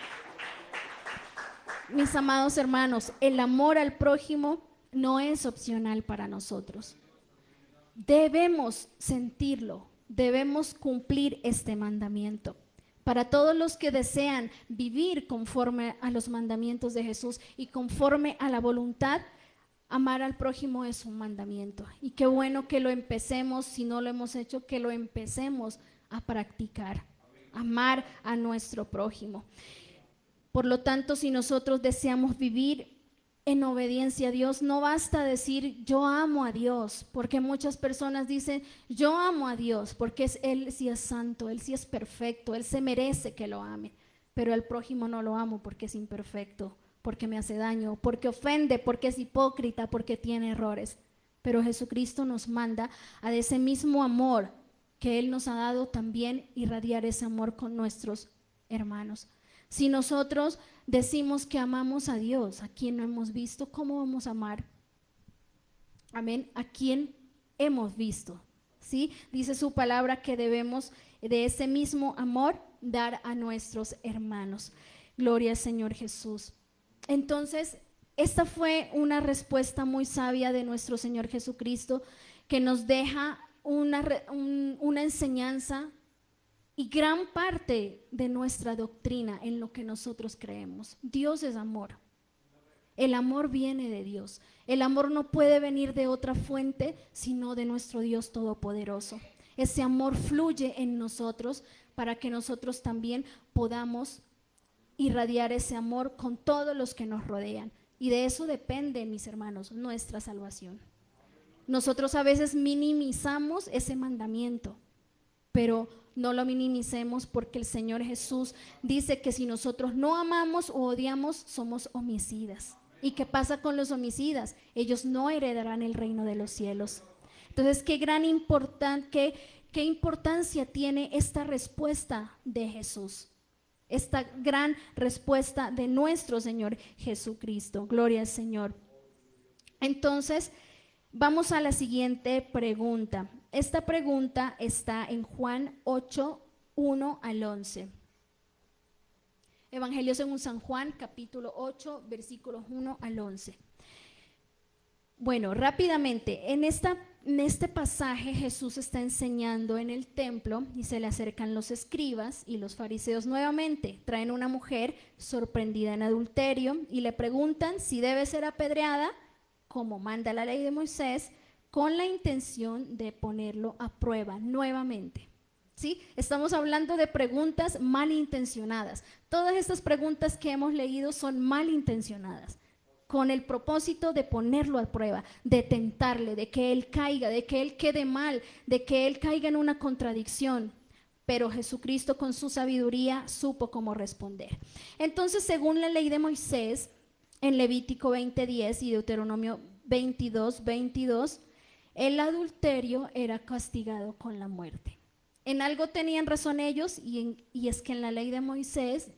Mis amados hermanos, el amor al prójimo no es opcional para nosotros. Debemos sentirlo, debemos cumplir este mandamiento. Para todos los que desean vivir conforme a los mandamientos de Jesús y conforme a la voluntad, amar al prójimo es un mandamiento. Y qué bueno que lo empecemos, si no lo hemos hecho, que lo empecemos a practicar. Amar a nuestro prójimo. Por lo tanto, si nosotros deseamos vivir en obediencia a Dios, no basta decir yo amo a Dios, porque muchas personas dicen yo amo a Dios, porque Él sí es santo, Él sí es perfecto, Él se merece que lo ame, pero al prójimo no lo amo porque es imperfecto, porque me hace daño, porque ofende, porque es hipócrita, porque tiene errores. Pero Jesucristo nos manda a de ese mismo amor que Él nos ha dado también irradiar ese amor con nuestros hermanos. Si nosotros decimos que amamos a Dios, a quien no hemos visto, ¿cómo vamos a amar? Amén, a quien hemos visto, ¿sí? Dice su palabra que debemos de ese mismo amor dar a nuestros hermanos. Gloria al Señor Jesús. Entonces, esta fue una respuesta muy sabia de nuestro Señor Jesucristo que nos deja una enseñanza y gran parte de nuestra doctrina en lo que nosotros creemos. Dios es amor. El amor viene de Dios. El amor no puede venir de otra fuente sino de nuestro Dios Todopoderoso. Ese amor fluye en nosotros para que nosotros también podamos irradiar ese amor con todos los que nos rodean. Y de eso depende, mis hermanos, nuestra salvación. Nosotros a veces minimizamos ese mandamiento, pero no lo minimicemos porque el Señor Jesús dice que si nosotros no amamos o odiamos, somos homicidas. ¿Y qué pasa con los homicidas? Ellos no heredarán el reino de los cielos. Entonces, qué importancia tiene esta respuesta de Jesús, esta gran respuesta de nuestro Señor Jesucristo. Gloria al Señor. Entonces, vamos a la siguiente pregunta. Esta pregunta está en Juan 8, 1 al 11. Evangelio según San Juan, capítulo 8, versículos 1 al 11. Bueno, rápidamente, en esta en este pasaje Jesús está enseñando en el templo y se le acercan los escribas y los fariseos nuevamente. Traen una mujer sorprendida en adulterio y le preguntan si debe ser apedreada, como manda la ley de Moisés, con la intención de ponerlo a prueba nuevamente. ¿Sí? Estamos hablando de preguntas malintencionadas. Todas estas preguntas que hemos leído son malintencionadas, con el propósito de ponerlo a prueba, de tentarle, de que él caiga, de que él quede mal, de que él caiga en una contradicción. Pero Jesucristo con su sabiduría supo cómo responder. Entonces, según la ley de Moisés, en Levítico 20:10 y Deuteronomio 22:22, el adulterio era castigado con la muerte. En algo tenían razón ellos y es que en la ley de Moisés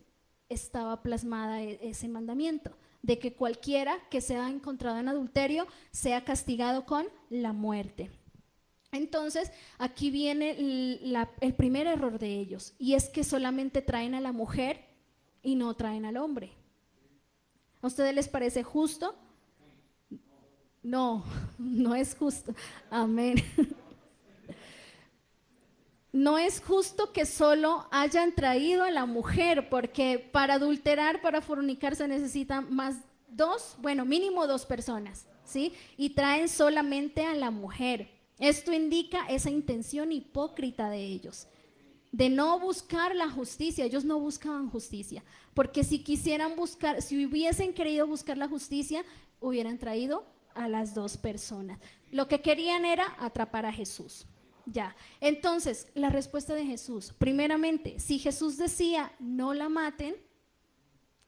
estaba plasmada ese mandamiento, de que cualquiera que sea encontrado en adulterio sea castigado con la muerte. Entonces, aquí viene el primer error de ellos, y es que solamente traen a la mujer y no traen al hombre. ¿A ustedes les parece justo? No, no es justo. Amén. No es justo que solo hayan traído a la mujer, porque para adulterar, para fornicar se necesitan más mínimo dos personas, ¿sí? Y traen solamente a la mujer. Esto indica esa intención hipócrita de ellos, de no buscar la justicia. Ellos no buscaban justicia, porque si quisieran buscar, si hubiesen querido buscar la justicia, hubieran traído a las dos personas. Lo que querían era atrapar a Jesús. Ya, entonces la respuesta de Jesús, primeramente, si Jesús decía no la maten,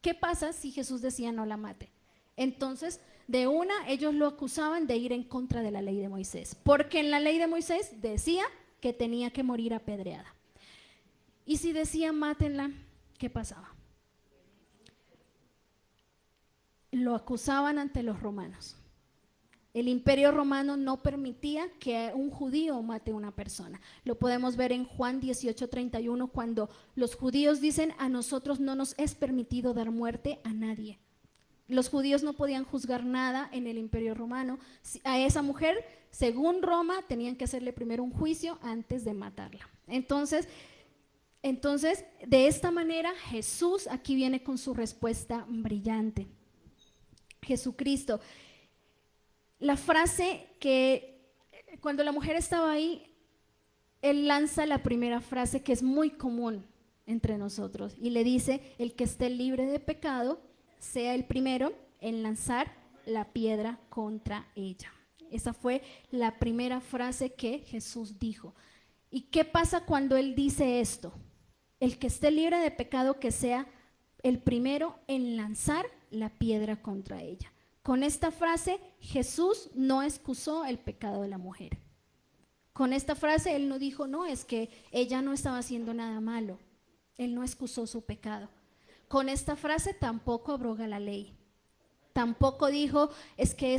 ¿qué pasa si Jesús decía no la maten? Entonces, de una, ellos lo acusaban de ir en contra de la ley de Moisés, porque en la ley de Moisés decía que tenía que morir apedreada. Y si decía mátenla, ¿qué pasaba? Lo acusaban ante los romanos. El imperio romano no permitía que un judío mate a una persona. Lo podemos ver en Juan 18:31, cuando los judíos dicen: a nosotros no nos es permitido dar muerte a nadie. Los judíos no podían juzgar nada en el imperio romano. A esa mujer, según Roma, tenían que hacerle primero un juicio antes de matarla. Entonces, de esta manera, Jesús aquí viene con su respuesta brillante. Jesucristo. La frase que cuando la mujer estaba ahí, él lanza la primera frase que es muy común entre nosotros y le dice: el que esté libre de pecado sea el primero en lanzar la piedra contra ella. Esa fue la primera frase que Jesús dijo. ¿Y qué pasa cuando él dice esto? El que esté libre de pecado que sea el primero en lanzar la piedra contra ella. Con esta frase, Jesús no excusó el pecado de la mujer. Con esta frase, él no dijo: no, es que ella no estaba haciendo nada malo. Él no excusó su pecado. Con esta frase tampoco abroga la ley. Tampoco dijo: es que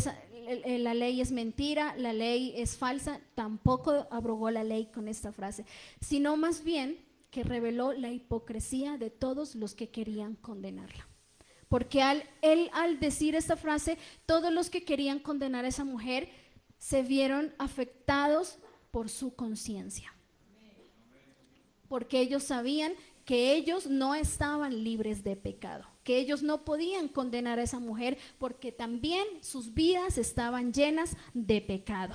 la ley es mentira, la ley es falsa. Tampoco abrogó la ley con esta frase, sino más bien que reveló la hipocresía de todos los que querían condenarla. Porque al decir esta frase, todos los que querían condenar a esa mujer se vieron afectados por su conciencia. Porque ellos sabían que ellos no estaban libres de pecado, que ellos no podían condenar a esa mujer porque también sus vidas estaban llenas de pecado.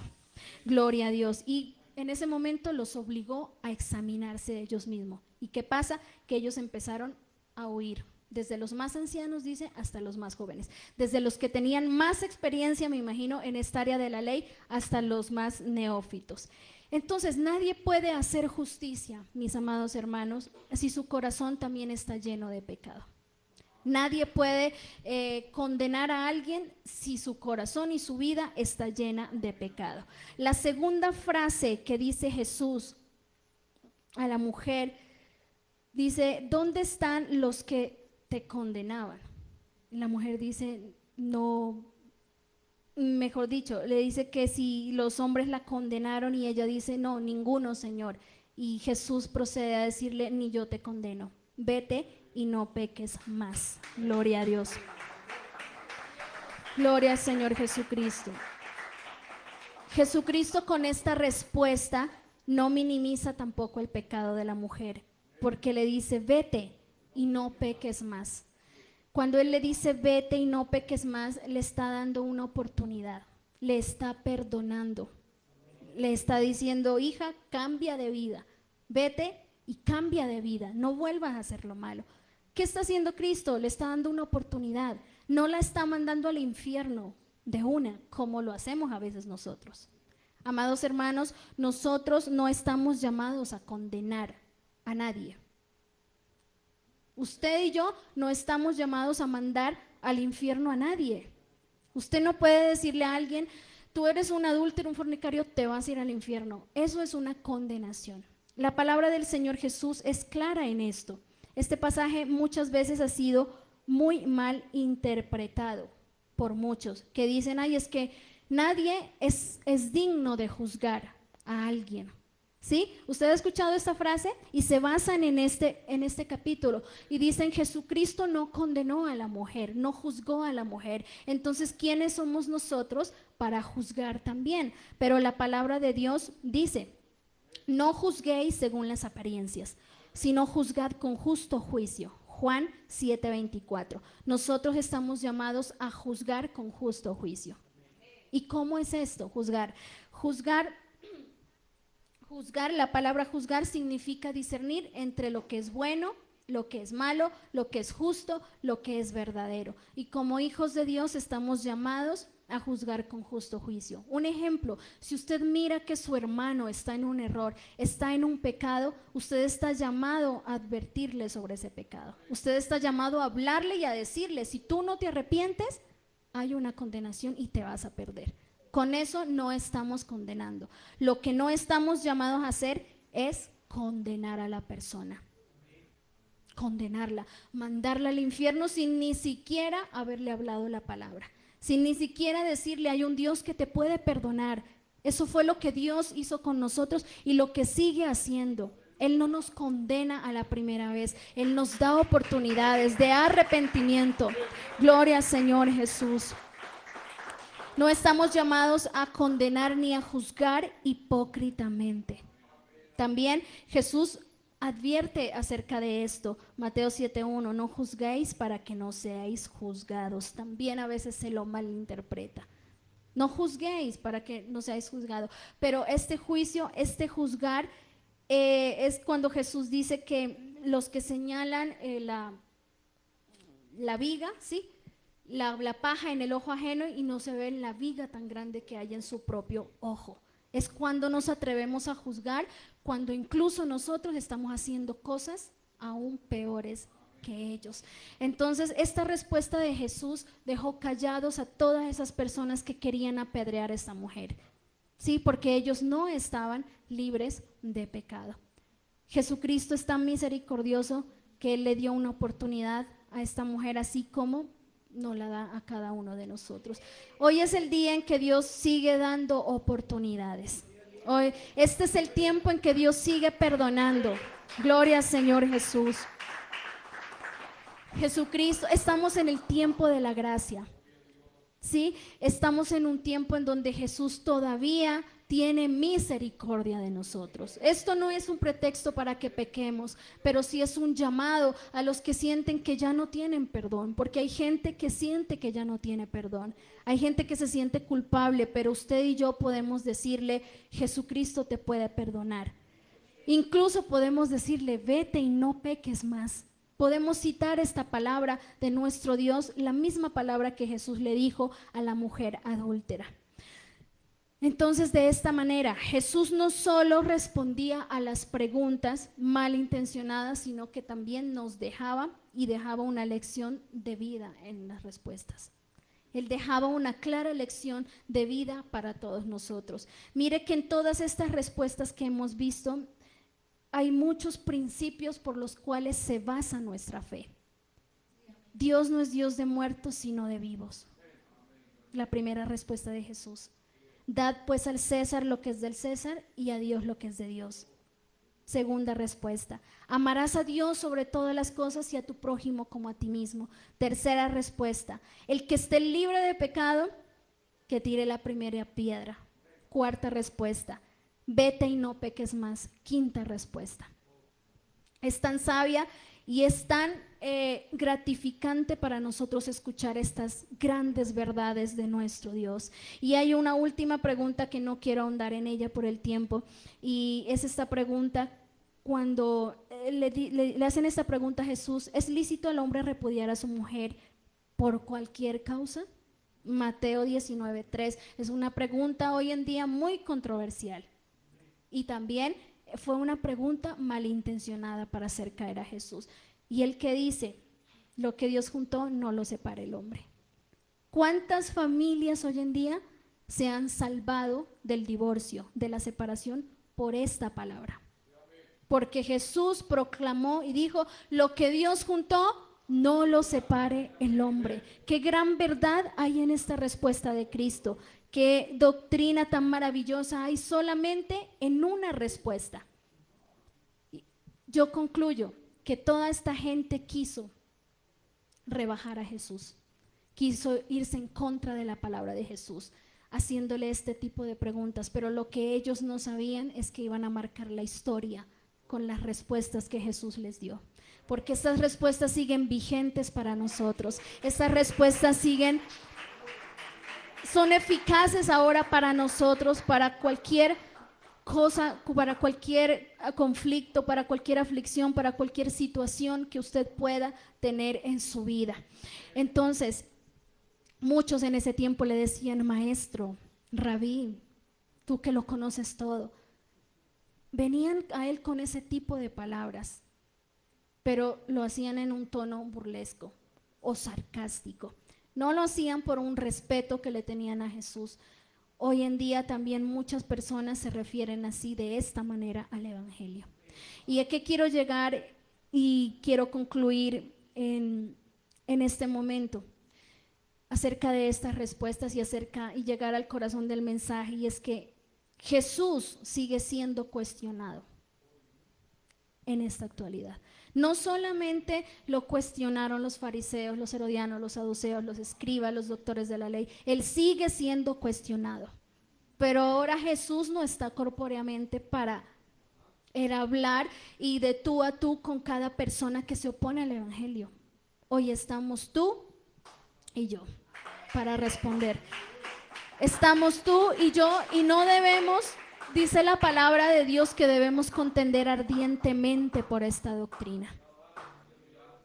Gloria a Dios. Y en ese momento los obligó a examinarse de ellos mismos. ¿Y qué pasa? Que ellos empezaron a huir. Desde los más ancianos, dice, hasta los más jóvenes. Desde los que tenían más experiencia, me imagino, en esta área de la ley, hasta los más neófitos. Entonces, nadie puede hacer justicia, mis amados hermanos, si su corazón también está lleno de pecado. Nadie puede condenar a alguien si su corazón y su vida está llena de pecado. La segunda frase que dice Jesús a la mujer, dice: ¿dónde están los que te condenaban? La mujer dice: no, mejor dicho, le dice que si los hombres la condenaron, y ella dice: no, ninguno, Señor. Y Jesús procede a decirle: ni yo te condeno, vete y no peques más. Gloria a Dios. Gloria al Señor Jesucristo. Jesucristo con esta respuesta no minimiza tampoco el pecado de la mujer, porque le dice, vete y no peques más. Cuando Él le dice, vete y no peques más, le está dando una oportunidad, le está perdonando, le está diciendo, hija, cambia de vida, vete y cambia de vida, no vuelvas a hacer lo malo. ¿Qué está haciendo Cristo? Le está dando una oportunidad, no la está mandando al infierno de una, como lo hacemos a veces nosotros. Amados hermanos, nosotros no estamos llamados a condenar a nadie. Usted y yo no estamos llamados a mandar al infierno a nadie. Usted no puede decirle a alguien, tú eres un adúltero, un fornicario, te vas a ir al infierno. Eso es una condenación. La palabra del Señor Jesús es clara en esto. Este pasaje muchas veces ha sido muy mal interpretado por muchos, que dicen, ay, es que nadie es digno de juzgar a alguien. ¿Sí? Usted ha escuchado esta frase y se basan en este capítulo y dicen, Jesucristo no condenó a la mujer, no juzgó a la mujer. Entonces, ¿quiénes somos nosotros para juzgar también? Pero la palabra de Dios dice, no juzguéis según las apariencias, sino juzgad con justo juicio. Juan 7:24. Nosotros estamos llamados a juzgar con justo juicio. ¿Y cómo es esto? Juzgar, la palabra juzgar significa discernir entre lo que es bueno, lo que es malo, lo que es justo, lo que es verdadero. Y como hijos de Dios estamos llamados a juzgar con justo juicio. Un ejemplo, si usted mira que su hermano está en un error, está en un pecado, usted está llamado a advertirle sobre ese pecado. Usted está llamado a hablarle y a decirle, si tú no te arrepientes, hay una condenación y te vas a perder. Con eso no estamos condenando. Lo que no estamos llamados a hacer es condenar a la persona. Condenarla, mandarla al infierno sin ni siquiera haberle hablado la palabra, sin ni siquiera decirle, hay un Dios que te puede perdonar. Eso fue lo que Dios hizo con nosotros y lo que sigue haciendo. Él no nos condena a la primera vez, Él nos da oportunidades de arrepentimiento. Gloria al Señor Jesús. No estamos llamados a condenar ni a juzgar hipócritamente. También Jesús advierte acerca de esto. Mateo 7:1, no juzguéis para que no seáis juzgados. También a veces se lo malinterpreta. No juzguéis para que no seáis juzgados. Pero este juicio, este juzgar, es cuando Jesús dice que los que señalan la viga, ¿sí? La paja en el ojo ajeno y no se ve la viga tan grande que hay en su propio ojo. Es cuando nos atrevemos a juzgar, cuando incluso nosotros estamos haciendo cosas aún peores que ellos. Entonces, esta respuesta de Jesús dejó callados a todas esas personas que querían apedrear a esta mujer, ¿sí? Porque ellos no estaban libres de pecado. Jesucristo es tan misericordioso que Él le dio una oportunidad a esta mujer, así como nos la da a cada uno de nosotros. Hoy es el día en que Dios sigue dando oportunidades. Hoy, este es el tiempo en que Dios sigue perdonando. Gloria al Señor Jesús. Jesucristo, estamos en el tiempo de la gracia. ¿Sí? Estamos en un tiempo en donde Jesús todavía tiene misericordia de nosotros. Esto no es un pretexto para que pequemos, pero sí es un llamado a los que sienten que ya no tienen perdón, porque hay gente que siente que ya no tiene perdón. Hay gente que se siente culpable, pero usted y yo podemos decirle, Jesucristo te puede perdonar. Incluso podemos decirle, vete y no peques más. Podemos citar esta palabra de nuestro Dios, la misma palabra que Jesús le dijo a la mujer adúltera. Entonces, de esta manera, Jesús no solo respondía a las preguntas malintencionadas, sino que también nos dejaba una lección de vida en las respuestas. Él dejaba una clara lección de vida para todos nosotros. Mire que en todas estas respuestas que hemos visto, hay muchos principios por los cuales se basa nuestra fe. Dios no es Dios de muertos, sino de vivos. La primera respuesta de Jesús. Dad pues al César lo que es del César y a Dios lo que es de Dios. Segunda respuesta. Amarás a Dios sobre todas las cosas y a tu prójimo como a ti mismo. Tercera respuesta. El que esté libre de pecado, que tire la primera piedra. Cuarta respuesta, vete y no peques más. Quinta respuesta. Es tan sabia y es tan gratificante para nosotros escuchar estas grandes verdades de nuestro Dios. Y hay una última pregunta que no quiero ahondar en ella por el tiempo, y es esta pregunta. Cuando le hacen esta pregunta a Jesús, ¿es lícito al hombre repudiar a su mujer por cualquier causa? Mateo 19:3 es una pregunta hoy en día muy controversial, y también fue una pregunta malintencionada para hacer caer a Jesús. Y el que dice, lo que Dios juntó no lo separe el hombre. ¿Cuántas familias hoy en día se han salvado del divorcio, de la separación, por esta palabra? Porque Jesús proclamó y dijo, lo que Dios juntó, no lo separe el hombre. Qué gran verdad hay en esta respuesta de Cristo. Qué doctrina tan maravillosa hay solamente en una respuesta. Yo concluyo que toda esta gente quiso rebajar a Jesús, quiso irse en contra de la palabra de Jesús, haciéndole este tipo de preguntas, pero lo que ellos no sabían es que iban a marcar la historia con las respuestas que Jesús les dio, porque estas respuestas siguen vigentes para nosotros. Estas respuestas son eficaces ahora para nosotros, para cualquier cosa, para cualquier conflicto, para cualquier aflicción, para cualquier situación que usted pueda tener en su vida. Entonces, muchos en ese tiempo le decían, maestro, rabí, tú que lo conoces todo. Venían a él con ese tipo de palabras, pero lo hacían en un tono burlesco o sarcástico. No lo hacían por un respeto que le tenían a Jesús. Hoy en día también muchas personas se refieren así, de esta manera, al evangelio. ¿Y a qué quiero llegar y quiero concluir en este momento? Acerca de estas respuestas y llegar al corazón del mensaje, y es que Jesús sigue siendo cuestionado en esta actualidad. No solamente lo cuestionaron los fariseos, los herodianos, los saduceos, los escribas, los doctores de la ley. Él sigue siendo cuestionado. Pero ahora Jesús no está corpóreamente para hablar y de tú a tú con cada persona que se opone al evangelio. Hoy estamos tú y yo para responder. Estamos tú y yo, y no debemos, dice la palabra de Dios, que debemos contender ardientemente por esta doctrina.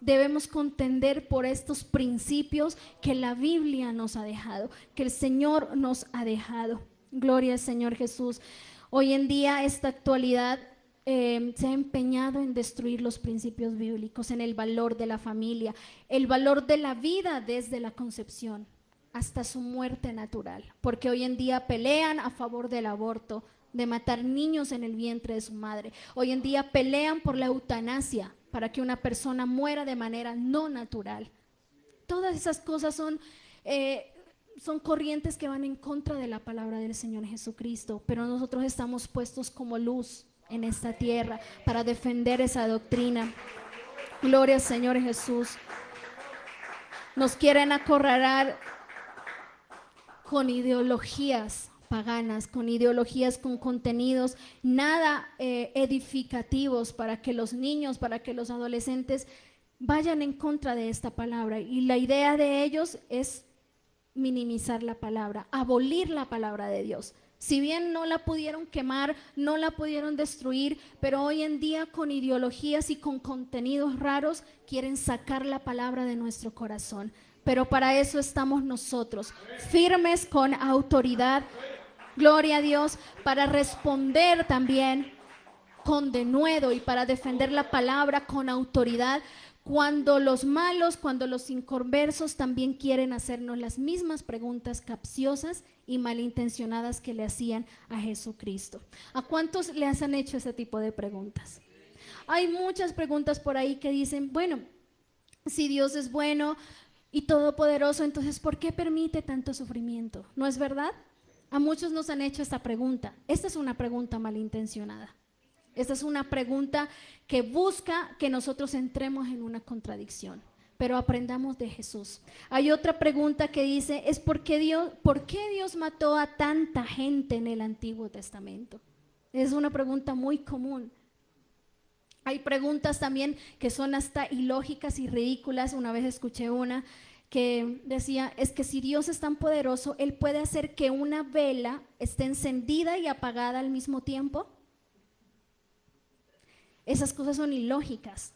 Debemos contender por estos principios que la Biblia nos ha dejado, que el Señor nos ha dejado. Gloria al Señor Jesús. Hoy en día esta actualidad se ha empeñado en destruir los principios bíblicos, en el valor de la familia, el valor de la vida desde la concepción hasta su muerte natural, porque hoy en día pelean a favor del aborto, de matar niños en el vientre de su madre. Hoy en día pelean por la eutanasia, para que una persona muera de manera no natural. Todas esas cosas son corrientes que van en contra de la palabra del Señor Jesucristo, pero nosotros estamos puestos como luz en esta tierra para defender esa doctrina. Gloria al Señor Jesús. Nos quieren acorralar con ideologías paganas, con ideologías, con contenidos nada edificativos para que los niños, para que los adolescentes vayan en contra de esta palabra. Y la idea de ellos es minimizar la palabra, abolir la palabra de Dios. Si bien no la pudieron quemar, no la pudieron destruir, pero hoy en día con ideologías y con contenidos raros quieren sacar la palabra de nuestro corazón. Pero para eso estamos nosotros, firmes con autoridad, gloria a Dios, para responder también con denuedo y para defender la palabra con autoridad, cuando los malos, cuando los inconversos también quieren hacernos las mismas preguntas capciosas y malintencionadas que le hacían a Jesucristo. ¿A cuántos les han hecho ese tipo de preguntas? Hay muchas preguntas por ahí que dicen, bueno, si Dios es bueno y todopoderoso, entonces ¿por qué permite tanto sufrimiento? ¿No es verdad? A muchos nos han hecho esta pregunta. Esta es una pregunta malintencionada. Esta es una pregunta que busca que nosotros entremos en una contradicción. pero aprendamos de Jesús. Hay otra pregunta que dice, es ¿por qué Dios mató a tanta gente en el Antiguo Testamento? Es una pregunta muy común. Hay preguntas también que son hasta ilógicas y ridículas. Una vez escuché una que decía, es que si Dios es tan poderoso, ¿Él puede hacer que una vela esté encendida y apagada al mismo tiempo? Esas cosas son ilógicas.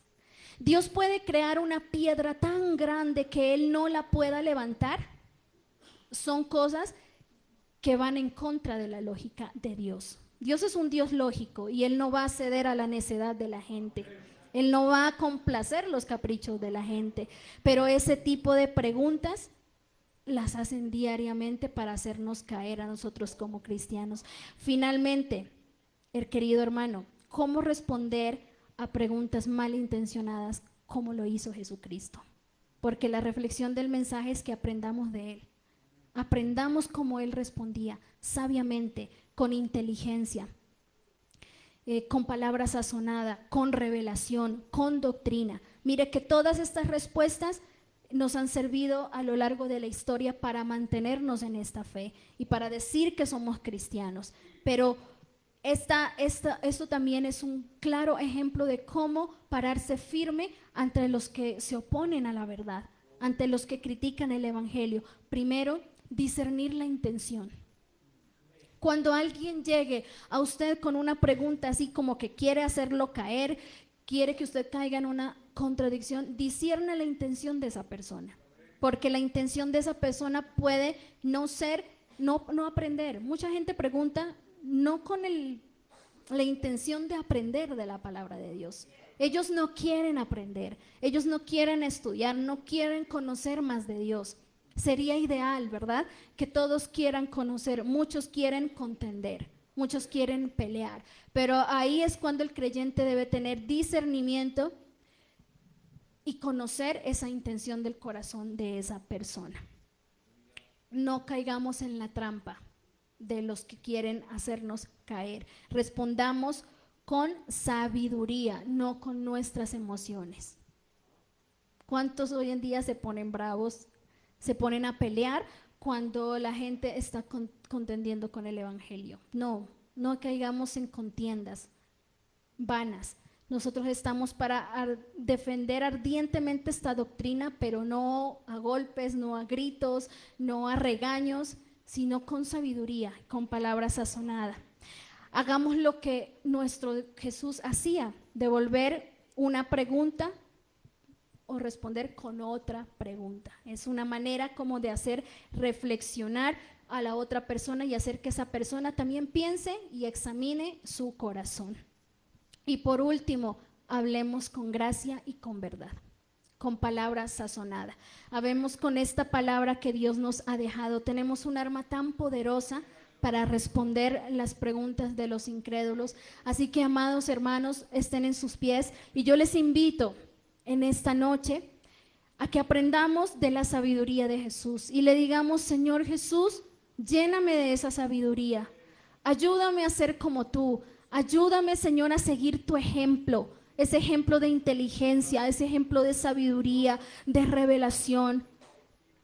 ¿Dios puede crear una piedra tan grande que Él no la pueda levantar? Son cosas que van en contra de la lógica de Dios. Dios es un Dios lógico y Él no va a ceder a la necedad de la gente. Él no va a complacer los caprichos de la gente, pero ese tipo de preguntas las hacen diariamente para hacernos caer a nosotros como cristianos. Finalmente, querido hermano, ¿cómo responder a preguntas malintencionadas como lo hizo Jesucristo? Porque la reflexión del mensaje es que aprendamos de Él. Aprendamos cómo Él respondía, sabiamente, con inteligencia, con palabra sazonada, con revelación, con doctrina. Mire que todas estas respuestas nos han servido a lo largo de la historia para mantenernos en esta fe y para decir que somos cristianos. Pero esto también es un claro ejemplo de cómo pararse firme ante los que se oponen a la verdad, ante los que critican el evangelio. Primero, discernir la intención. Cuando alguien llegue a usted con una pregunta así como que quiere hacerlo caer, quiere que usted caiga en una contradicción, discierna la intención de esa persona, porque la intención de esa persona puede no aprender. Mucha gente pregunta no con la intención de aprender de la palabra de Dios. Ellos no quieren aprender, ellos no quieren estudiar, no quieren conocer más de Dios. Sería ideal, ¿verdad?, que todos quieran conocer. Muchos quieren contender, muchos quieren pelear, pero ahí es cuando el creyente debe tener discernimiento y conocer esa intención del corazón de esa persona. No caigamos en la trampa de los que quieren hacernos caer. Respondamos con sabiduría, no con nuestras emociones. ¿Cuántos hoy en día se ponen bravos, se ponen a pelear cuando la gente está contendiendo con el evangelio? No caigamos en contiendas vanas. Nosotros estamos para defender ardientemente esta doctrina, pero no a golpes, no a gritos, no a regaños, sino con sabiduría, con palabra sazonada. Hagamos lo que nuestro Jesús hacía, devolver una pregunta o responder con otra pregunta. Es una manera como de hacer reflexionar a la otra persona y hacer que esa persona también piense y examine su corazón. Y por último, hablemos con gracia y con verdad, con palabra sazonada. Habemos con esta palabra que Dios nos ha dejado. Tenemos un arma tan poderosa para responder las preguntas de los incrédulos. Así que, amados hermanos, estén en sus pies y yo les invito en esta noche a que aprendamos de la sabiduría de Jesús y le digamos: Señor Jesús, lléname de esa sabiduría, ayúdame a ser como tú, ayúdame, Señor, a seguir tu ejemplo, ese ejemplo de inteligencia, ese ejemplo de sabiduría, de revelación.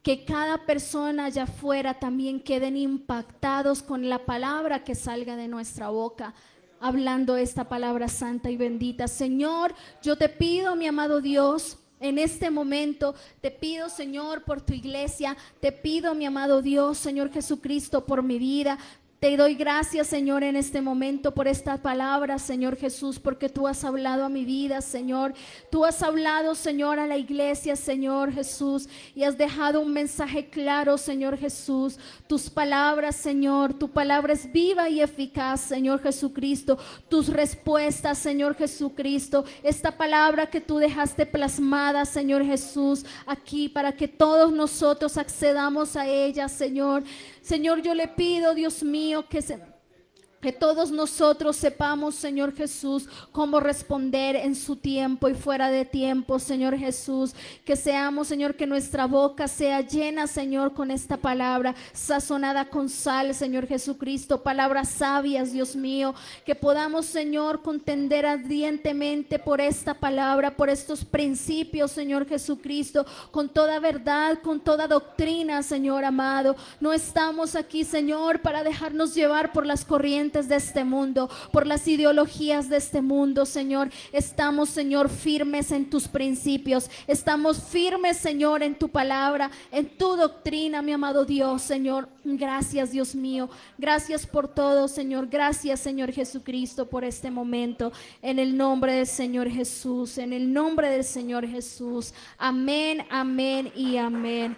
Que cada persona allá afuera también queden impactados con la palabra que salga de nuestra boca, hablando esta palabra santa y bendita. Señor, yo te pido, mi amado Dios, en este momento te pido, Señor, por tu iglesia, te pido, mi amado Dios, Señor Jesucristo, por mi vida. Te doy gracias, Señor, en este momento por esta palabra, Señor Jesús, porque tú has hablado a mi vida, Señor. Tú has hablado, Señor, a la iglesia, Señor Jesús, y has dejado un mensaje claro, Señor Jesús. Tus palabras, Señor, tu palabra es viva y eficaz, Señor Jesucristo. Tus respuestas, Señor Jesucristo, esta palabra que tú dejaste plasmada, Señor Jesús, aquí para que todos nosotros accedamos a ella, Señor. Señor, yo le pido, Dios mío, que Que todos nosotros sepamos, Señor Jesús, cómo responder en su tiempo y fuera de tiempo, Señor Jesús. Que seamos, Señor, que nuestra boca sea llena, Señor, con esta palabra, sazonada con sal, Señor Jesucristo. Palabras sabias, Dios mío. Que podamos, Señor, contender ardientemente por esta palabra, por estos principios, Señor Jesucristo, con toda verdad, con toda doctrina, Señor amado. No estamos aquí, Señor, para dejarnos llevar por las corrientes de este mundo, por las ideologías de este mundo, Señor. Estamos, Señor, firmes en tus principios. Estamos firmes, Señor, en tu palabra, en tu doctrina, mi amado Dios, Señor. Gracias, Dios mío. Gracias por todo, Señor. Gracias, Señor Jesucristo, por este momento. En el nombre del Señor Jesús, en el nombre del Señor Jesús. Amén, amén y amén.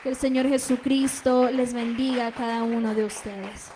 Que el Señor Jesucristo les bendiga a cada uno de ustedes.